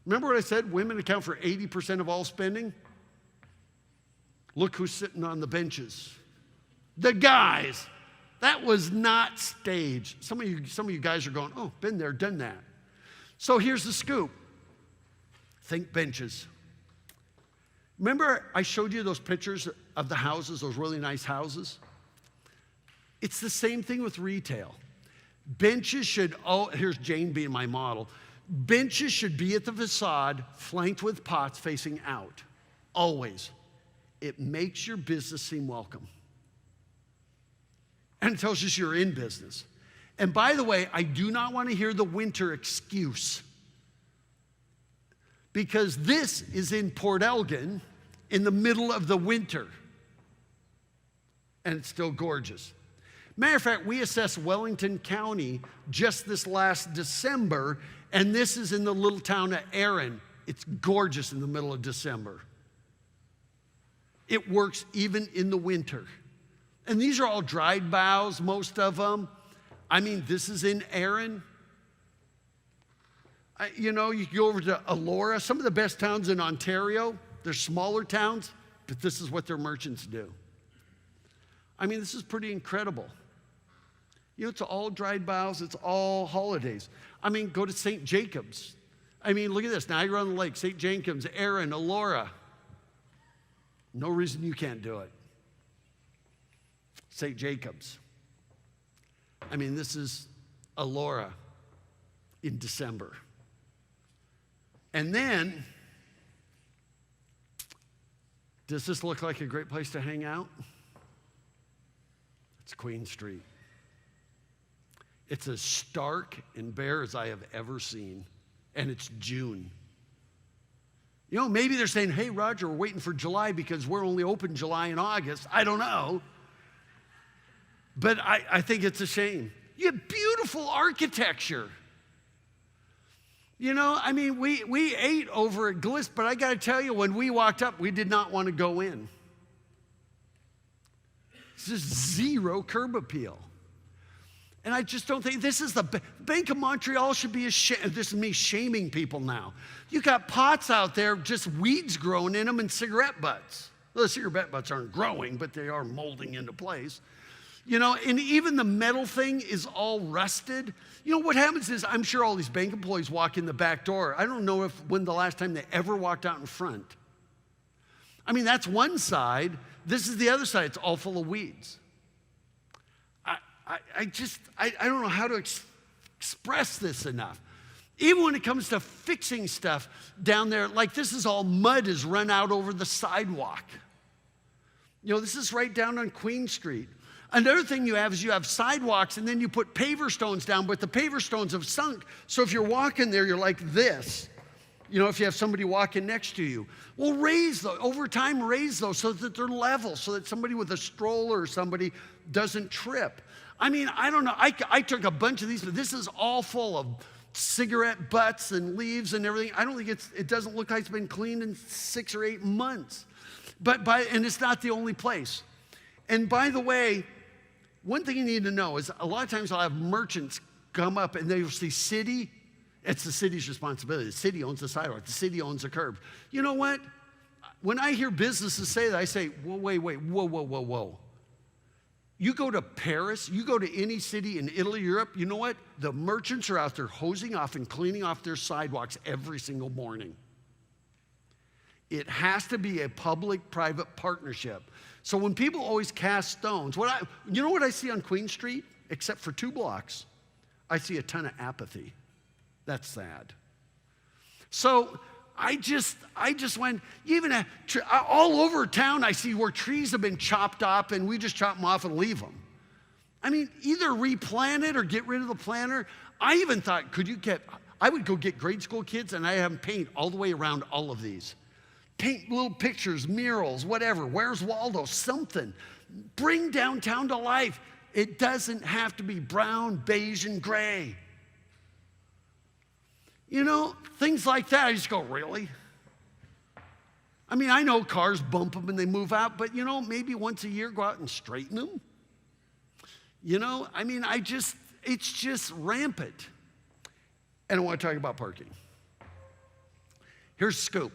Remember what I said? Women account for 80% of all spending? Look who's sitting on the benches. The guys. That was not staged. Some of you guys are going, oh, been there, done that. So here's the scoop. Think benches. Remember I showed you those pictures of the houses, those really nice houses? It's the same thing with retail. Benches should, here's Jane being my model. Benches should be at the facade, flanked with pots facing out. Always. It makes your business seem welcome. And it tells us you're in business. And by the way, I do not want to hear the winter excuse. Because this is in Port Elgin in the middle of the winter. And it's still gorgeous. Matter of fact, we assessed Wellington County just this last December, and this is in the little town of Erin. It's gorgeous in the middle of December. It works even in the winter. And these are all dried boughs, most of them. I mean, this is in Erin. You go over to Elora, some of the best towns in Ontario. They're smaller towns, but this is what their merchants do. I mean, this is pretty incredible. It's all dried boughs. It's all holidays. I mean, go to St. Jacobs. I mean, look at this. Niagara on the Lake, St. Jacobs, Erin, Elora. No reason you can't do it. St. Jacobs. I mean, this is Elora in December. And then, does this look like a great place to hang out? It's Queen Street. It's as stark and bare as I have ever seen. And it's June. Maybe they're saying, hey, Roger, we're waiting for July because we're only open July and August. I don't know. But I think it's a shame. You have beautiful architecture. I mean, we ate over at Gliss, but I got to tell you, when we walked up, we did not want to go in. It's just zero curb appeal. And I just don't think this is the Bank of Montreal should be ashamed. This is me shaming people now. You got pots out there, just weeds growing in them and cigarette butts. Well, the cigarette butts aren't growing, but they are molding into place. And even the metal thing is all rusted. What happens is, I'm sure all these bank employees walk in the back door. I don't know when the last time they ever walked out in front. I mean, that's one side. This is the other side. It's all full of weeds. I don't know how to express this enough. Even when it comes to fixing stuff down there, like this is all mud is run out over the sidewalk. You know, this is right down on Queen Street. Another thing you have is you have sidewalks and then you put paver stones down, but the paver stones have sunk. So if you're walking there, you're like this. You know, if you have somebody walking next to you. Well, raise those, over time raise those so that they're level, so that somebody with a stroller or somebody doesn't trip. I mean, I don't know, I took a bunch of these, but this is all full of cigarette butts and leaves and everything. I don't think it doesn't look like it's been cleaned in 6 or 8 months. And it's not the only place. And by the way, one thing you need to know is a lot of times I'll have merchants come up and they'll see city. It's the city's responsibility. The city owns the sidewalk. The city owns the curb. You know what? When I hear businesses say that, I say, whoa, wait, whoa. You go to Paris, you go to any city in Italy, Europe, you know what? The merchants are out there hosing off and cleaning off their sidewalks every single morning. It has to be a public-private partnership. So when people always cast stones, you know what I see on Queen Street? Except for 2 blocks, I see a ton of apathy. That's sad. So I just went, even all over town I see where trees have been chopped up and we just chop them off and leave them. I mean, either replant it or get rid of the planter. I even thought, I would go get grade school kids and I have them paint all the way around all of these. Paint little pictures, murals, whatever. Where's Waldo? Something. Bring downtown to life. It doesn't have to be brown, beige, and gray. You know, things like that, I just go, really? I mean, I know cars bump them and they move out, but you know, maybe once a year go out and straighten them. You know, I mean, it's just rampant. And I want to talk about parking. Here's the scoop.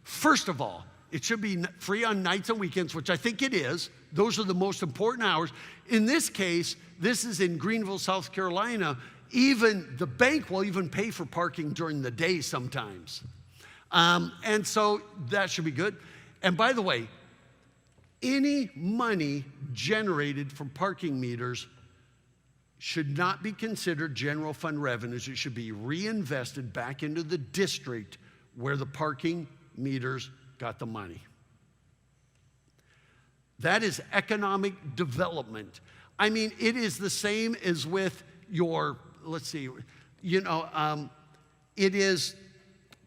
First of all, it should be free on nights and weekends, which I think it is. Those are the most important hours. In this case, this is in Greenville, South Carolina. Even the bank will even pay for parking during the day sometimes. And so that should be good. And by the way, any money generated from parking meters should not be considered general fund revenues. It should be reinvested back into the district where the parking meters got the money. That is economic development. I mean, it is the same as with your, let's see, you know,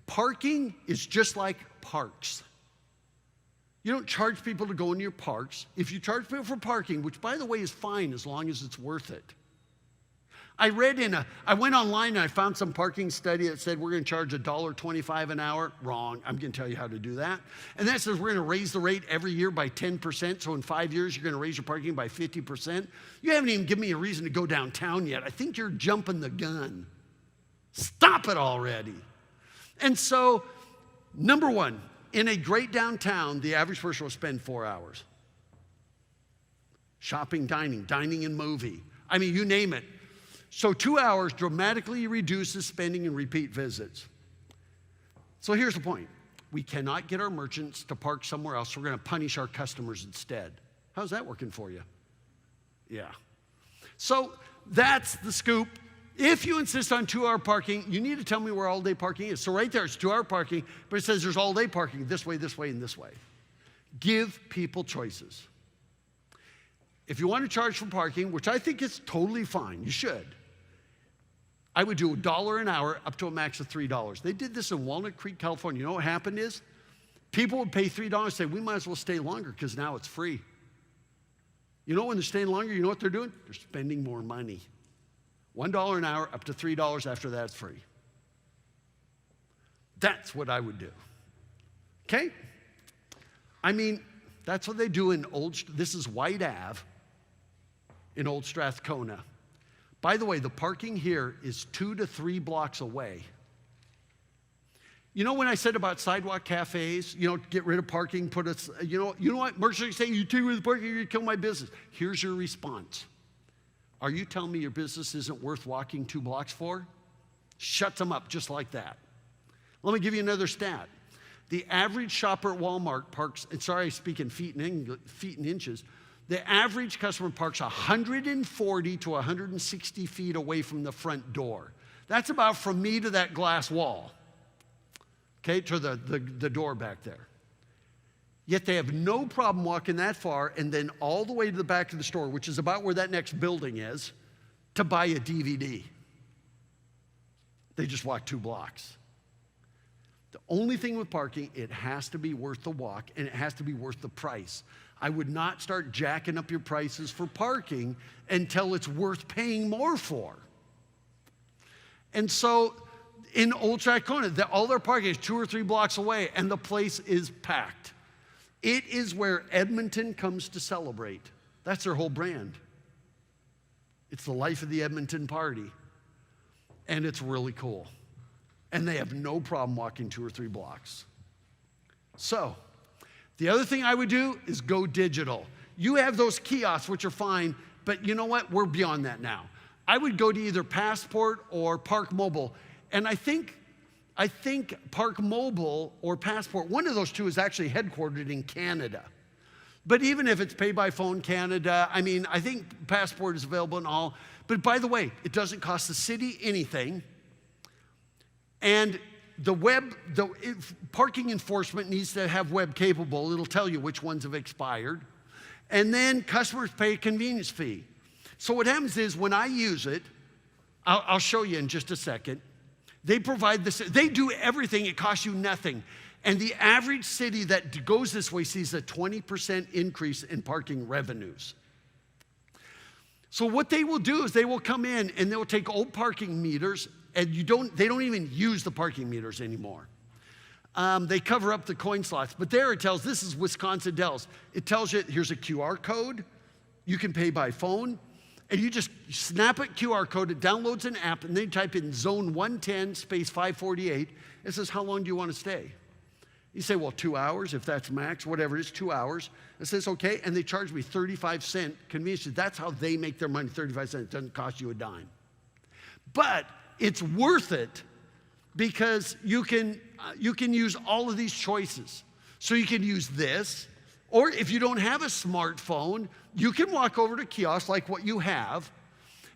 parking is just like parks. You don't charge people to go into your parks. If you charge people for parking, which by the way is fine as long as it's worth it. I went online and I found some parking study that said we're going to charge $1.25 an hour. Wrong. I'm going to tell you how to do that. And that says we're going to raise the rate every year by 10%. So in 5 years, you're going to raise your parking by 50%. You haven't even given me a reason to go downtown yet. I think you're jumping the gun. Stop it already. And so, number one, in a great downtown, the average person will spend 4 hours. Shopping, dining and movie. I mean, you name it. So 2 hours dramatically reduces spending and repeat visits. So here's the point. We cannot get our merchants to park somewhere else. We're going to punish our customers instead. How's that working for you? Yeah. So that's the scoop. If you insist on 2-hour parking, you need to tell me where all-day parking is. So right there, it's 2-hour parking, but it says there's all-day parking this way, and this way. Give people choices. If you want to charge for parking, which I think is totally fine, you should. I would do $1 an hour up to a max of $3. They did this in Walnut Creek, California. You know what happened is? People would pay $3 and say, we might as well stay longer because now it's free. You know when they're staying longer, you know what they're doing? They're spending more money. $1 an hour up to $3 after that, it's free. That's what I would do. Okay? I mean, that's what they do in this is White Ave in Old Strathcona. By the way, the parking here is 2 to 3 blocks away. You know when I said about sidewalk cafes, you know, get rid of parking, you know what? Merchants say, you take away the parking, you're going to kill my business. Here's your response. Are you telling me your business isn't worth walking 2 blocks for? Shuts them up just like that. Let me give you another stat. The average shopper at Walmart parks, and sorry I speak in feet and inches, The average customer parks 140 to 160 feet away from the front door. That's about from me to that glass wall, okay, to the door back there. Yet they have no problem walking that far and then all the way to the back of the store, which is about where that next building is, to buy a DVD. They just walk 2 blocks. The only thing with parking, it has to be worth the walk and it has to be worth the price. I would not start jacking up your prices for parking until it's worth paying more for. And so in Old Strathcona, all their parking is 2 or 3 blocks away and the place is packed. It is where Edmonton comes to celebrate. That's their whole brand. It's the life of the Edmonton party. And it's really cool. And they have no problem walking 2 or 3 blocks. So, the other thing I would do is go digital. You have those kiosks, which are fine, but you know what? We're beyond that now. I would go to either Passport or Park Mobile. And I think Park Mobile or Passport, one of those two is actually headquartered in Canada. But even if it's Pay by Phone Canada, I mean, I think Passport is available in all. But by the way, it doesn't cost the city anything. And parking enforcement needs to have web capable. It'll tell you which ones have expired. And then customers pay a convenience fee. So what happens is when I use it, I'll show you in just a second. They provide this, they do everything, it costs you nothing. And the average city that goes this way sees a 20% increase in parking revenues. So what they will do is they will come in and they'll take old parking meters and they don't even use the parking meters anymore. They cover up the coin slots, but there it tells, this is Wisconsin Dells. It tells you, here's a QR code. You can pay by phone. And you just snap a QR code, it downloads an app, and then you type in zone 110 space 548. It says, how long do you want to stay? You say, well, 2 hours, if that's max, whatever it is, 2 hours. It says, okay, and they charge me 35-cent convenience fee. That's how they make their money, 35 cents. It doesn't cost you a dime. But it's worth it because you can use all of these choices. So you can use this, or if you don't have a smartphone, you can walk over to kiosks like what you have.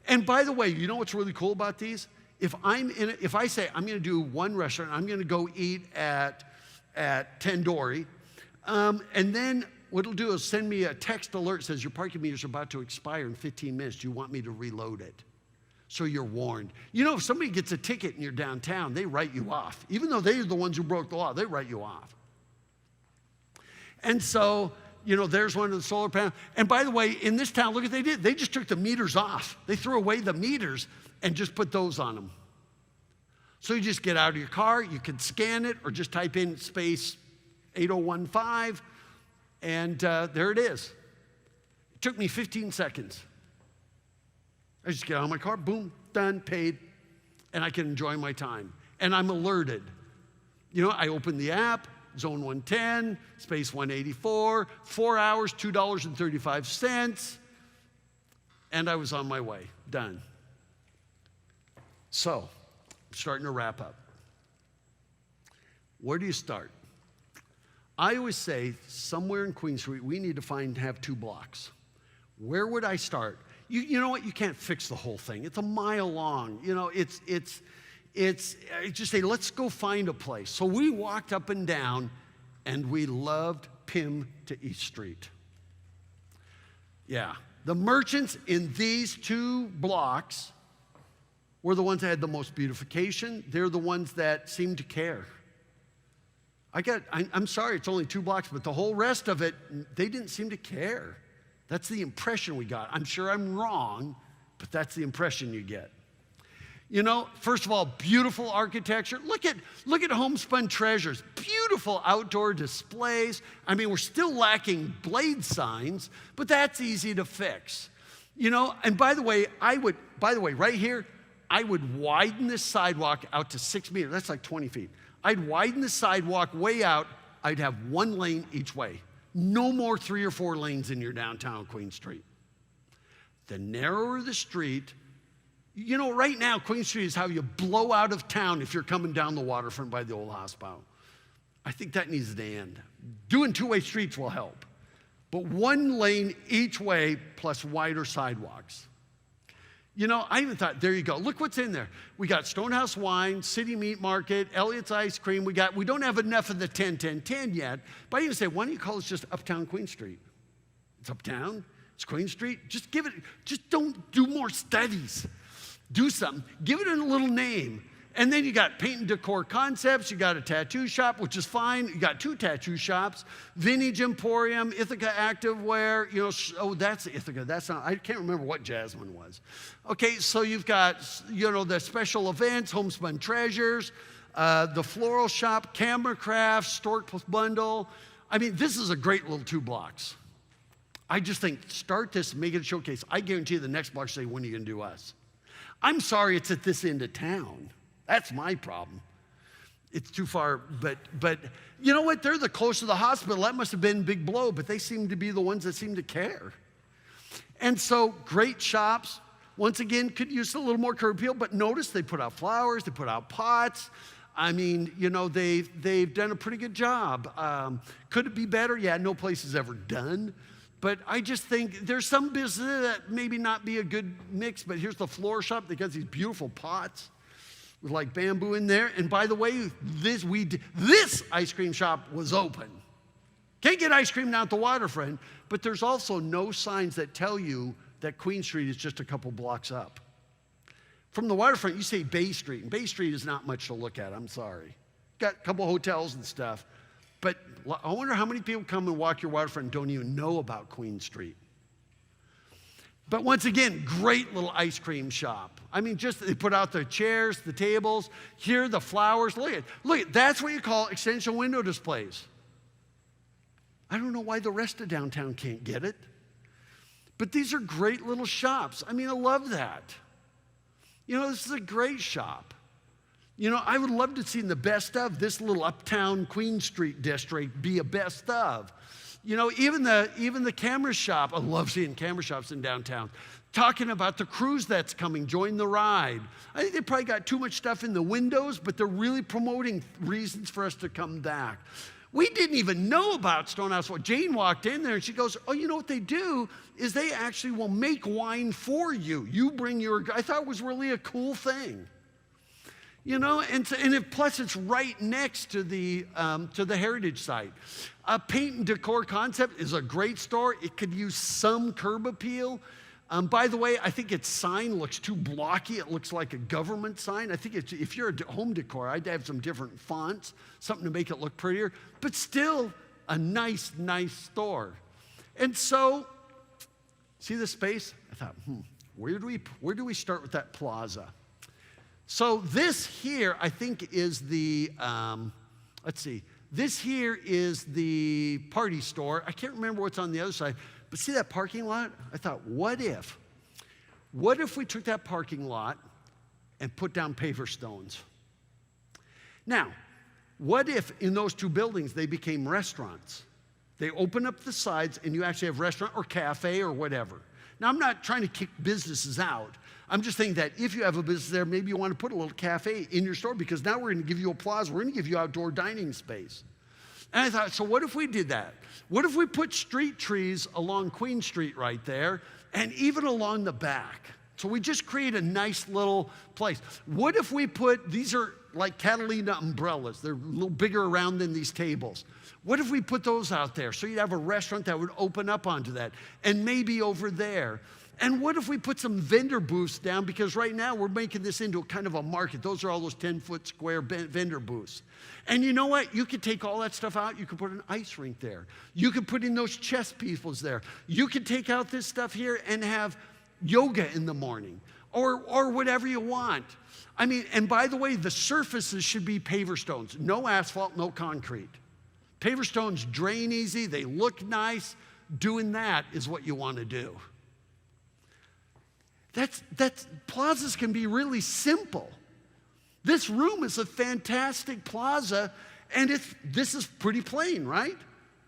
And by the way, you know what's really cool about these? If I say I'm going to do one restaurant, I'm going to go eat at Tandoori, and then what it'll do is send me a text alert that says your parking meters are about to expire in 15 minutes. Do you want me to reload it? So you're warned. You know, if somebody gets a ticket and you're downtown, they write you off. Even though they're the ones who broke the law, they write you off. And so, you know, there's one of the solar panels. And by the way, in this town, look what they did. They just took the meters off. They threw away the meters and just put those on them. So you just get out of your car, you can scan it, or just type in space 8015, and there it is. It took me 15 seconds. I just get out of my car, boom, done, paid, and I can enjoy my time. And I'm alerted. You know, I open the app, zone 110, space 184, 4 hours, $2.35, and I was on my way, done. So, I'm starting to wrap up. Where do you start? I always say somewhere in Queen Street, we need to have 2 blocks. Where would I start? You know what? You can't fix the whole thing. It's a mile long. You know, it's just say, let's go find a place. So we walked up and down, and we loved Pym to East Street. Yeah, the merchants in these 2 blocks were the ones that had the most beautification. They're the ones that seemed to care. I'm sorry, it's only 2 blocks, but the whole rest of it, they didn't seem to care. That's the impression we got. I'm sure I'm wrong, but that's the impression you get. You know, first of all, beautiful architecture. Look at Homespun Treasures. Beautiful outdoor displays. I mean, we're still lacking blade signs, but that's easy to fix. You know, and by the way, right here, I would widen this sidewalk out to 6 meters. That's like 20 feet. I'd widen the sidewalk way out. I'd have 1 lane each way. No more 3 or 4 lanes in your downtown Queen Street. The narrower the street, you know, right now, Queen Street is how you blow out of town if you're coming down the waterfront by the old hospital. I think that needs to end. Doing 2-way streets will help. but 1 lane each way plus wider sidewalks. You know, I even thought, there you go. Look what's in there. We got Stonehouse Wine, City Meat Market, Elliott's Ice Cream. We don't have enough of the 10-10-10 yet. But I even say, why don't you call it just Uptown Queen Street? It's uptown. It's Queen Street. Just don't do more studies. Do something. Give it a little name. And then you got paint and decor concepts. You got a tattoo shop, which is fine. You got 2 tattoo shops, Vintage Emporium, Ithaca Activewear. You know, oh, that's Ithaca. That's not, I can't remember what Jasmine was. Okay, so you've got, you know, the special events, Homespun Treasures, the floral shop, Camera Crafts, Stork Bundle. I mean, this is a great little 2 blocks. I just think, start this, make it a showcase. I guarantee you the next block say, when are you going to do us? I'm sorry it's at this end of town. That's my problem. It's too far, but you know what? They're the close to the hospital. That must have been a big blow, but they seem to be the ones that seem to care. And so, great shops. Once again, could use a little more curb appeal, but notice they put out flowers, they put out pots. I mean, you know, they've done a pretty good job. Could it be better? Yeah, no place is ever done. But I just think there's some business that maybe not be a good mix, but here's the floor shop. They got these beautiful pots with like bamboo in there. And by the way, this ice cream shop was open. Can't get ice cream down at the waterfront, but there's also no signs that tell you that Queen Street is just a couple blocks up. From the waterfront, you say Bay Street, and Bay Street is not much to look at, I'm sorry. Got a couple hotels and stuff, but I wonder how many people come and walk your waterfront and don't even know about Queen Street. But once again, great little ice cream shop. I mean, just they put out the chairs, the tables, here the flowers. Look at, that's what you call extension window displays. I don't know why the rest of downtown can't get it. But these are great little shops. I mean, I love that. You know, this is a great shop. You know, I would love to see the best of this little uptown Queen Street district be a best of. You know, even the camera shop, I love seeing camera shops in downtown, talking about the cruise that's coming, join the ride. I think they probably got too much stuff in the windows, but they're really promoting reasons for us to come back. We didn't even know about Stonehouse Wine. Jane walked in there and she goes, oh, you know what they do is they actually will make wine for you. You bring your, I thought it was really a cool thing. You know, plus it's right next to the heritage site. Paint and Decor Concept is a great store. It could use some curb appeal. By the way, I think its sign looks too blocky. It looks like a government sign. I think if you're a home decor, I'd have some different fonts, something to make it look prettier, but still a nice store. And so, see the space? I thought, where do we start with that plaza? So this here, I think, is the, this here is the party store. I can't remember what's on the other side, but see that parking lot? I thought, what if we took that parking lot and put down paver stones? Now, what if in those 2 buildings they became restaurants? They open up the sides and you actually have restaurant or cafe or whatever. Now, I'm not trying to kick businesses out. I'm just thinking that if you have a business there, maybe you want to put a little cafe in your store because now we're going to give you a plaza. We're going to give you outdoor dining space. And I thought, so what if we did that? What if we put street trees along Queen Street right there and even along the back? So we just create a nice little place. What if we put, these are like Catalina umbrellas. They're a little bigger around than these tables. What if we put those out there? So you'd have a restaurant that would open up onto that and maybe over there. And what if we put some vendor booths down? Because right now we're making this into a kind of a market. Those are all those 10-foot square vendor booths. And you know what? You could take all that stuff out. You could put an ice rink there. You could put in those chess pieces there. You could take out this stuff here and have yoga in the morning or whatever you want. I mean, and by the way, the surfaces should be paver stones. No asphalt, no concrete. Paver stones drain easy. They look nice. Doing that is what you want to do. Plazas can be really simple. This room is a fantastic plaza, and this is pretty plain, right?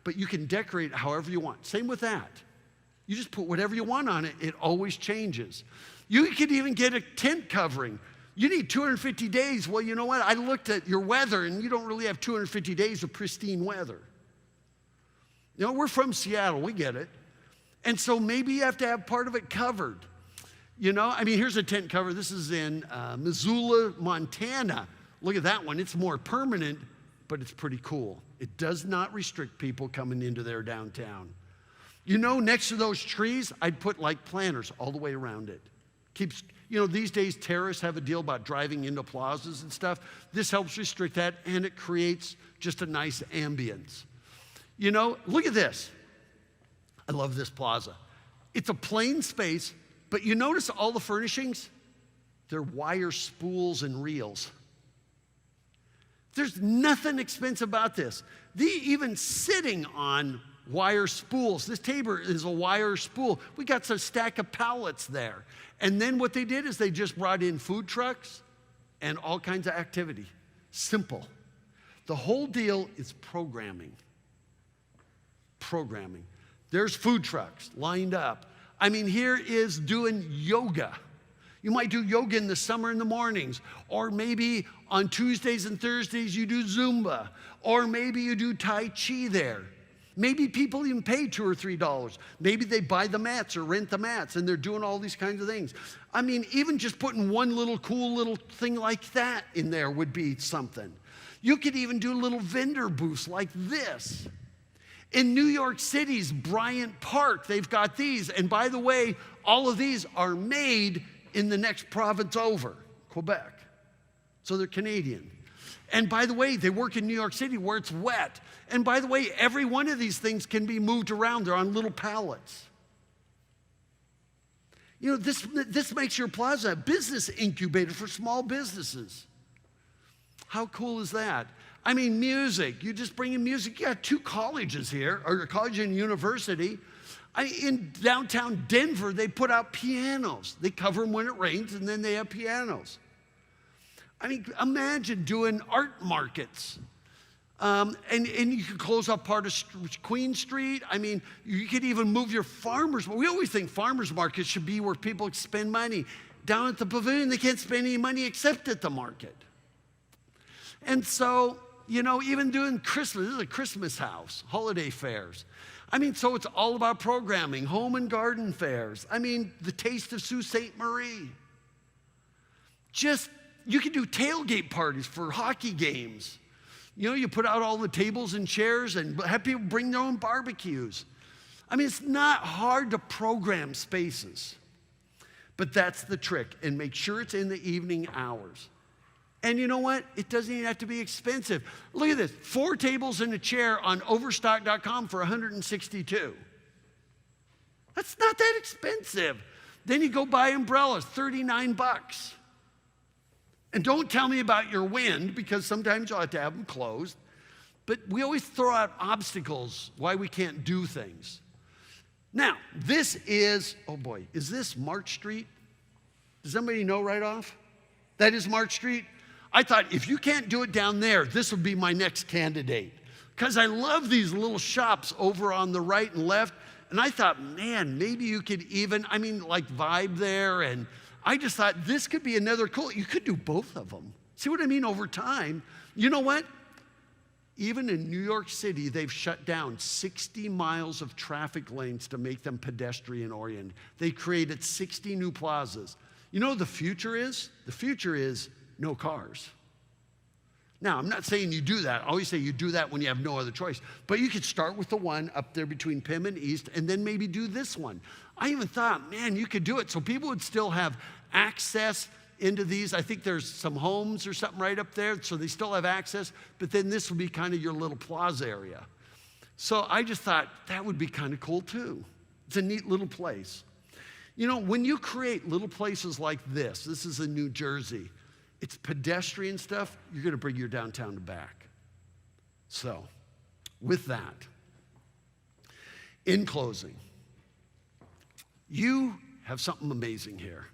But you can decorate it however you want. Same with that. You just put whatever you want on it. It always changes. You could even get a tent covering. You need 250 days. Well, you know what? I looked at your weather, and you don't really have 250 days of pristine weather. You know, we're from Seattle, we get it. And so maybe you have to have part of it covered. You know, I mean, here's a tent cover. This is in Missoula, Montana. Look at that one. It's more permanent, but it's pretty cool. It does not restrict people coming into their downtown. You know, next to those trees, I'd put like planters all the way around it. Keeps, you know, these days terrorists have a deal about driving into plazas and stuff. This helps restrict that, and it creates just a nice ambience. You know, look at this. I love this plaza. It's a plain space, but you notice all the furnishings? They're wire spools and reels. There's nothing expensive about this. Even sitting on wire spools. This table is a wire spool. We got a stack of pallets there. And then what they did is they just brought in food trucks and all kinds of activity. Simple. The whole deal is programming. Programming. There's food trucks lined up. I mean, here is doing yoga. You might do yoga in the summer in the mornings, or maybe on Tuesdays and Thursdays you do Zumba, or maybe you do Tai Chi there. Maybe people even pay $2 or $3. Maybe they buy the mats or rent the mats, and they're doing all these kinds of things. I mean, even just putting one little cool little thing like that in there would be something. You could even do little vendor booths like this. In New York City's Bryant Park, they've got these. And by the way, all of these are made in the next province over, Quebec. So they're Canadian. And by the way, they work in New York City where it's wet. And by the way, every one of these things can be moved around. They're on little pallets. You know, this makes your plaza a business incubator for small businesses. How cool is that? I mean, music. You just bring in music. You got 2 colleges here, or a college and university. In downtown Denver, they put out pianos. They cover them when it rains, and then they have pianos. I mean, imagine doing art markets. And you could close up part of Queen Street. I mean, you could even move your farmers. We always think farmers markets should be where people spend money. Down at the pavilion, they can't spend any money except at the market. And so, you know, even doing Christmas, this is a Christmas house, holiday fairs. I mean, so it's all about programming, home and garden fairs. I mean, the Taste of Sault Ste. Marie. You can do tailgate parties for hockey games. You know, you put out all the tables and chairs and have people bring their own barbecues. I mean, it's not hard to program spaces. But that's the trick. And make sure it's in the evening hours. And you know what? It doesn't even have to be expensive. Look at this. 4 tables and a chair on Overstock.com for $162. That's not that expensive. Then you go buy umbrellas, $39. And don't tell me about your wind, because sometimes you'll have to have them closed. But we always throw out obstacles why we can't do things. Now, this is, oh boy, is this March Street? Does somebody know right off? That is March Street? I thought, if you can't do it down there, this would be my next candidate. Because I love these little shops over on the right and left. And I thought, man, maybe you could even, like vibe there. And I just thought this could be another cool, you could do both of them. See what I mean? Over time, you know what? Even in New York City, they've shut down 60 miles of traffic lanes to make them pedestrian oriented. They created 60 new plazas. You know what the future is? The future is no cars. Now, I'm not saying you do that. I always say you do that when you have no other choice. But you could start with the one up there between Pym and East, and then maybe do this one. I even thought, man, you could do it so people would still have access into these. I think there's some homes or something right up there, so they still have access. But then this would be kind of your little plaza area. So I just thought that would be kind of cool too. It's a neat little place. You know, when you create little places like this is in New Jersey, it's pedestrian stuff, you're going to bring your downtown to back. So, with that, in closing, you have something amazing here.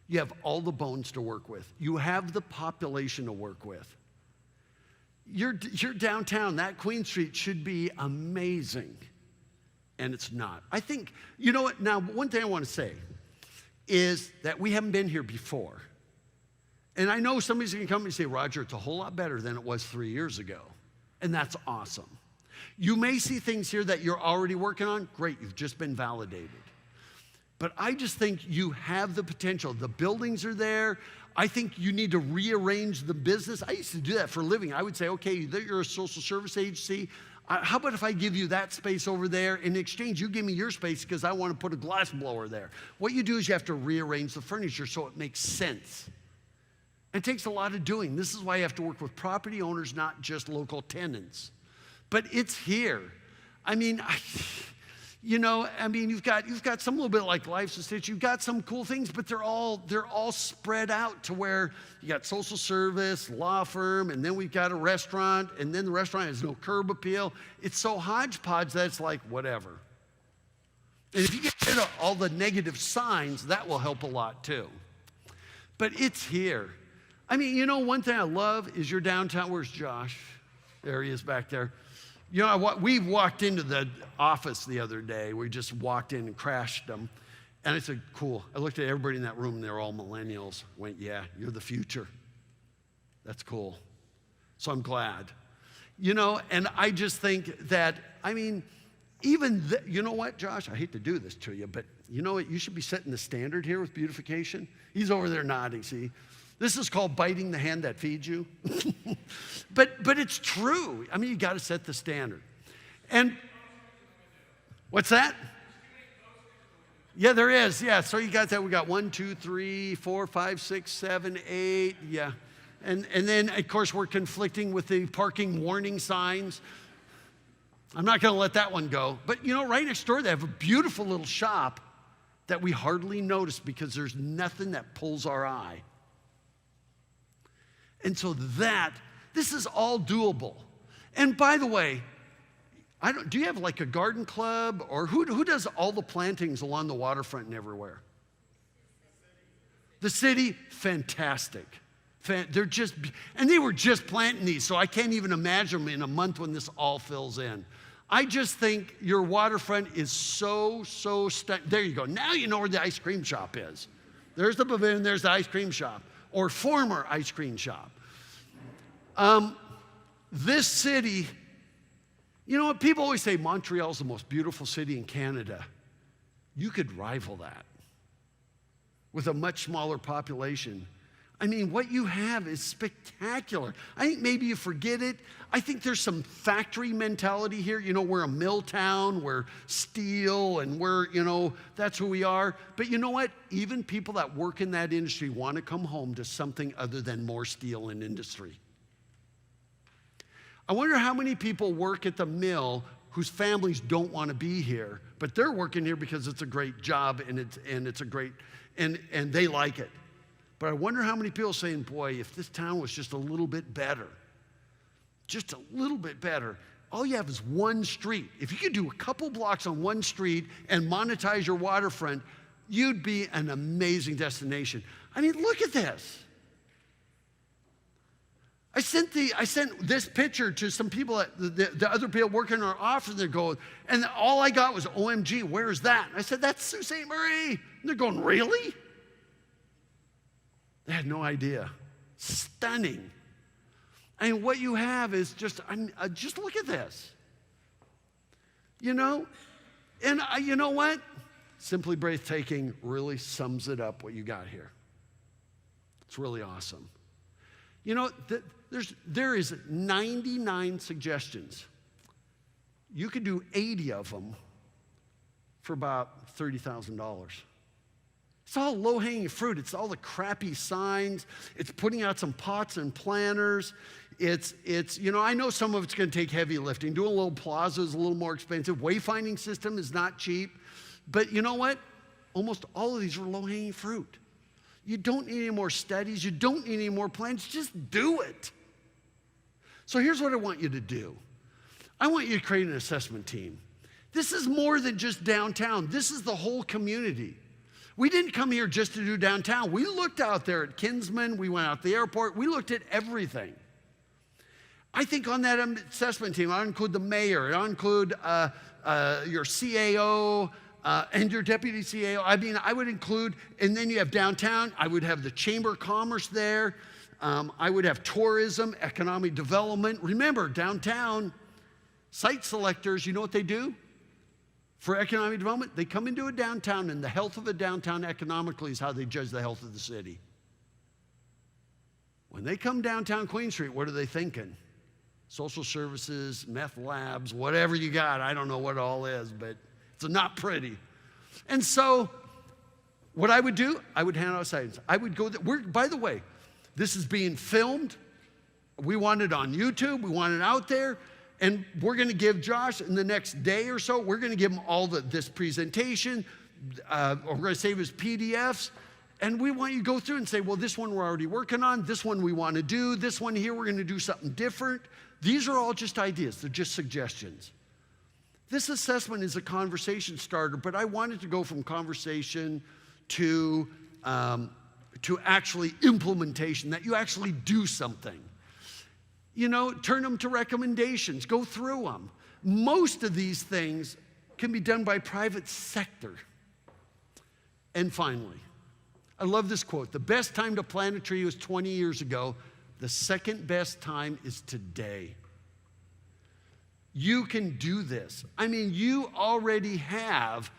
You have all the bones to work with. You have the population to work with. Your downtown, that Queen Street, should be amazing. And it's not. I think, you know what, now one thing I want to say is that we haven't been here before. And I know somebody's going to come and say, Roger, it's a whole lot better than it was 3 years ago. And that's awesome. You may see things here that you're already working on. Great, you've just been validated. But I just think you have the potential. The buildings are there. I think you need to rearrange the business. I used to do that for a living. I would say, okay, you're a social service agency. How about if I give you that space over there? In exchange, you give me your space because I want to put a glass blower there. What you do is you have to rearrange the furniture so it makes sense. It takes a lot of doing. This is why you have to work with property owners, not just local tenants. But it's here. I mean, you've got some little bit like Life's a Stitch. You've got some cool things, but they're all spread out to where you got social service, law firm, and then we've got a restaurant, and then the restaurant has no curb appeal. It's so hodgepodge that it's like whatever. And if you get rid of all the negative signs, that will help a lot too. But it's here. I mean, one thing I love is your downtown. Where's Josh? There he is back there. We walked into the office the other day. We just walked in and crashed them. And I said, cool. I looked at everybody in that room, and they were all millennials. Went, yeah, you're the future. That's cool. So I'm glad. And I just think that, you know what, Josh? I hate to do this to you, but you know what? You should be setting the standard here with beautification. He's over there nodding, see? This is called biting the hand that feeds you. but it's true. You got to set the standard. And what's that? Yeah, there is. Yeah, so you got that. We got 1, 2, 3, 4, 5, 6, 7, 8. Yeah. And then, of course, we're conflicting with the parking warning signs. I'm not going to let that one go. But, right next door, they have a beautiful little shop that we hardly notice because there's nothing that pulls our eye. And so this is all doable. And by the way, do you have like a garden club, or who does all the plantings along the waterfront and everywhere? The city, fantastic. And they were just planting these, so I can't even imagine them in a month when this all fills in. I just think your waterfront is so stunning. There you go. Now you know where the ice cream shop is. There's the pavilion, there's the ice cream shop, or former ice cream shop. This city, what people always say, Montreal's the most beautiful city in Canada. You could rival that with a much smaller population. What you have is spectacular. I think maybe you forget it. I think there's some factory mentality here. We're a mill town, we're steel, and that's who we are. But you know what? Even people that work in that industry want to come home to something other than more steel and industry. I wonder how many people work at the mill whose families don't want to be here, but they're working here because it's a great job and it's a great, and they like it. But I wonder how many people are saying, boy, if this town was just a little bit better, just a little bit better. All you have is one street. If you could do a couple blocks on one street and monetize your waterfront, you'd be an amazing destination. Look at this. I sent this picture to some people, the other people working in our office, they're going, and all I got was, OMG, where is that? And I said, that's Sault Ste. Marie. And they're going, really? They had no idea. Stunning. What you have is just look at this. And you know what? Simply Breathtaking really sums it up, what you got here. It's really awesome. There is 99 suggestions. You could do 80 of them for about $30,000. It's all low-hanging fruit. It's all the crappy signs. It's putting out some pots and planters. I know some of it's going to take heavy lifting. Doing a little plaza is a little more expensive. Wayfinding system is not cheap. But you know what? Almost all of these are low-hanging fruit. You don't need any more studies. You don't need any more plans. Just do it. So here's what I want you to do. I want you to create an assessment team. This is more than just downtown. This is the whole community. We didn't come here just to do downtown. We looked out there at Kinsman. We went out to the airport. We looked at everything. I think on that assessment team, I'll include the mayor. I'll include your CAO, and your deputy CAO. I would include, and then you have downtown. I would have the Chamber of Commerce there. I would have tourism, economic development. Remember, downtown, Site selectors, you know what they do for economic development? They come into a downtown, and the health of a downtown economically is how they judge the health of the city. When they come downtown Queen Street, what are they thinking? Social services, meth labs, whatever you got. I don't know what it all is, but it's not pretty. And so what I would do, I would hand out signs. I would go there. By the way, this is being filmed. We want it on YouTube. We want it out there. And we're going to give Josh, in the next day or so, we're going to give him all this presentation. We're going to save his PDFs. And we want you to go through and say, well, this one we're already working on. This one we want to do. This one here, we're going to do something different. These are all just ideas. They're just suggestions. This assessment is a conversation starter, but I wanted to go from conversation to actually implementation, that you actually do something. You know, turn them to recommendations, go through them. Most of these things can be done by private sector. And finally, I love this quote. The best time to plant a tree was 20 years ago. The second best time is today. You can do this. I mean, you already have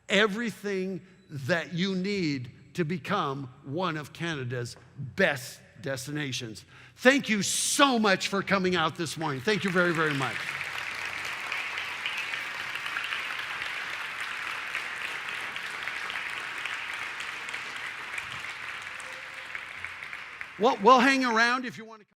everything that you need to become one of Canada's best destinations. Thank you so much for coming out this morning. Thank you very, very much. Well, we'll hang around if you want to.